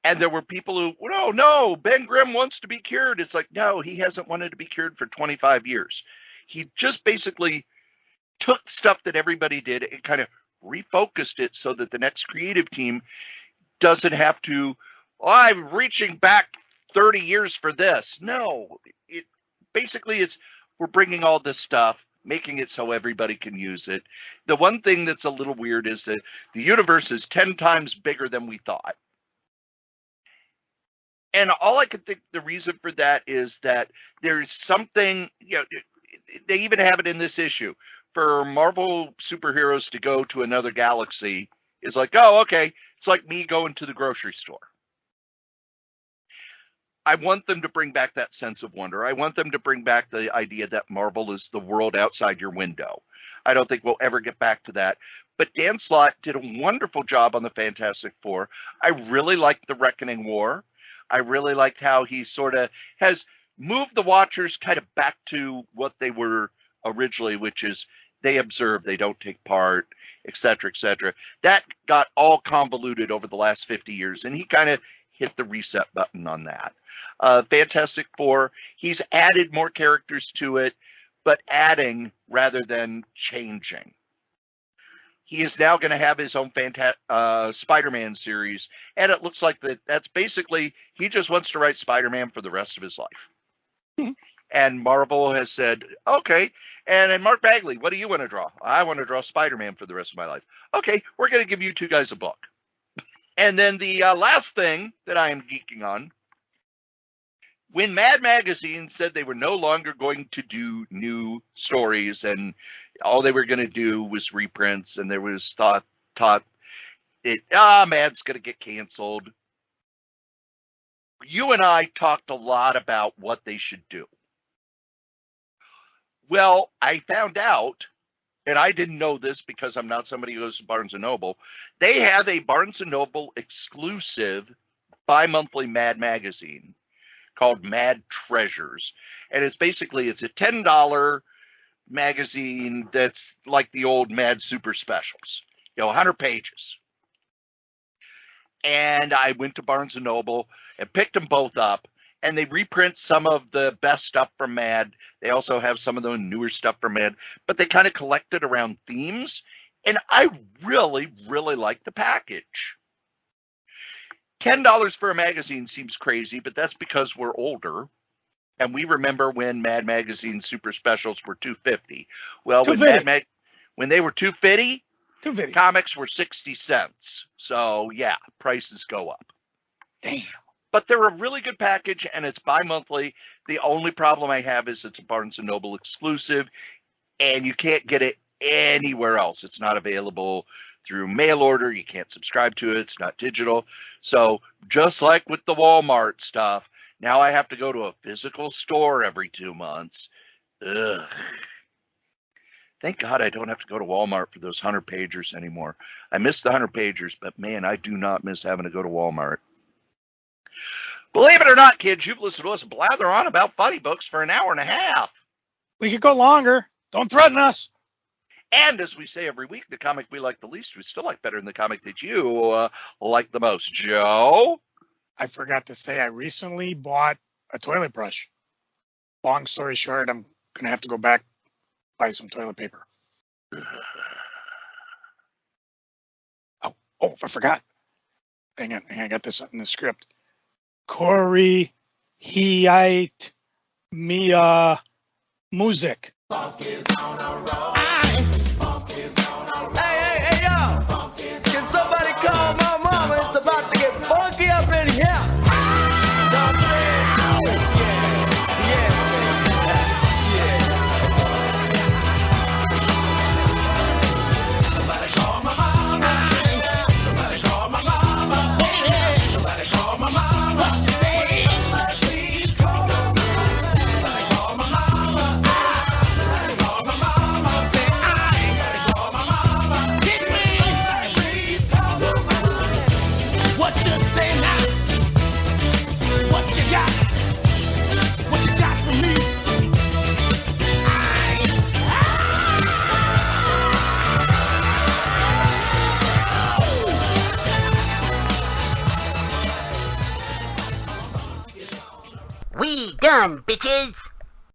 A: And there were people who, no, Ben Grimm wants to be cured. It's like, no, he hasn't wanted to be cured for 25 years. He just basically took stuff that everybody did and kind of refocused it so that the next creative team doesn't have to, I'm reaching back 30 years for this. No, we're bringing all this stuff, making it so everybody can use it. The one thing that's a little weird is that the universe is 10 times bigger than we thought. And all I could think the reason for that is that there's something, they even have it in this issue. For Marvel superheroes to go to another galaxy is like, oh, okay. It's like me going to the grocery store. I want them to bring back that sense of wonder. I want them to bring back the idea that Marvel is the world outside your window. I don't think we'll ever get back to that. But Dan Slott did a wonderful job on the Fantastic Four. I really liked the Reckoning War. I really liked how he sort of has moved the Watchers kind of back to what they were originally, which is they observe, they don't take part, et cetera, et cetera. That got all convoluted over the last 50 years, and he kind of hit the reset button on that. Fantastic Four, he's added more characters to it, but adding rather than changing. He is now going to have his own Spider-Man series, and it looks like that's basically, he just wants to write Spider-Man for the rest of his life. Mm-hmm. And Marvel has said, okay, and Mark Bagley, what do you want to draw? I want to draw Spider-Man for the rest of my life. Okay, we're going to give you two guys a book. And then the last thing that I am geeking on, when Mad Magazine said they were no longer going to do new stories and all they were going to do was reprints, and there was thought Mad's going to get canceled. You and I talked a lot about what they should do. Well, I found out, and I didn't know this because I'm not somebody who goes to Barnes & Noble, they have a Barnes & Noble exclusive bi-monthly Mad magazine called Mad Treasures. And it's a $10 magazine that's like the old Mad Super Specials, 100 pages. And I went to Barnes & Noble and picked them both up, and they reprint some of the best stuff from Mad. They also have some of the newer stuff from Mad, but they kind of collect it around themes, and I really, really like the package. $10 for a magazine seems crazy, but that's because we're older. And we remember when Mad Magazine Super Specials were $2.50. Well, when they were $2.50, comics were 60 cents. So yeah, prices go up.
B: Damn.
A: But they're a really good package, and it's bi-monthly. The only problem I have is it's a Barnes & Noble exclusive, and you can't get it anywhere else. It's not available through mail order. You can't subscribe to it. It's not digital. So just like with the Walmart stuff, now I have to go to a physical store every 2 months. Ugh. Thank God I don't have to go to Walmart for those 100 pagers anymore. I miss the 100 pagers, but man, I do not miss having to go to Walmart. Believe it or not, kids, you've listened to us blather on about funny books for an hour and a half.
B: We could go longer. Don't threaten us.
A: And as we say every week, the comic we like the least, we still like better than the comic that you like the most. Joe?
B: I forgot to say I recently bought a toilet brush. Long story short, I'm going to have to go back buy some toilet paper. Oh, I forgot. Hang on, I got this in the script. Cory, Hibbs, Mia, music.
C: Hey, hey, yo! Can somebody call my mama? It's about to get funky up in here. Know what I'm saying? Yeah. Somebody call my mama. Somebody call my mama. Somebody call my mama. What you say? Somebody please call my mama. Somebody call my mama. Somebody call my mama. Say I gotta call my mama. Get me. Somebody please call my mama. What you say now? What you got? What you got for me?
D: We done, bitches!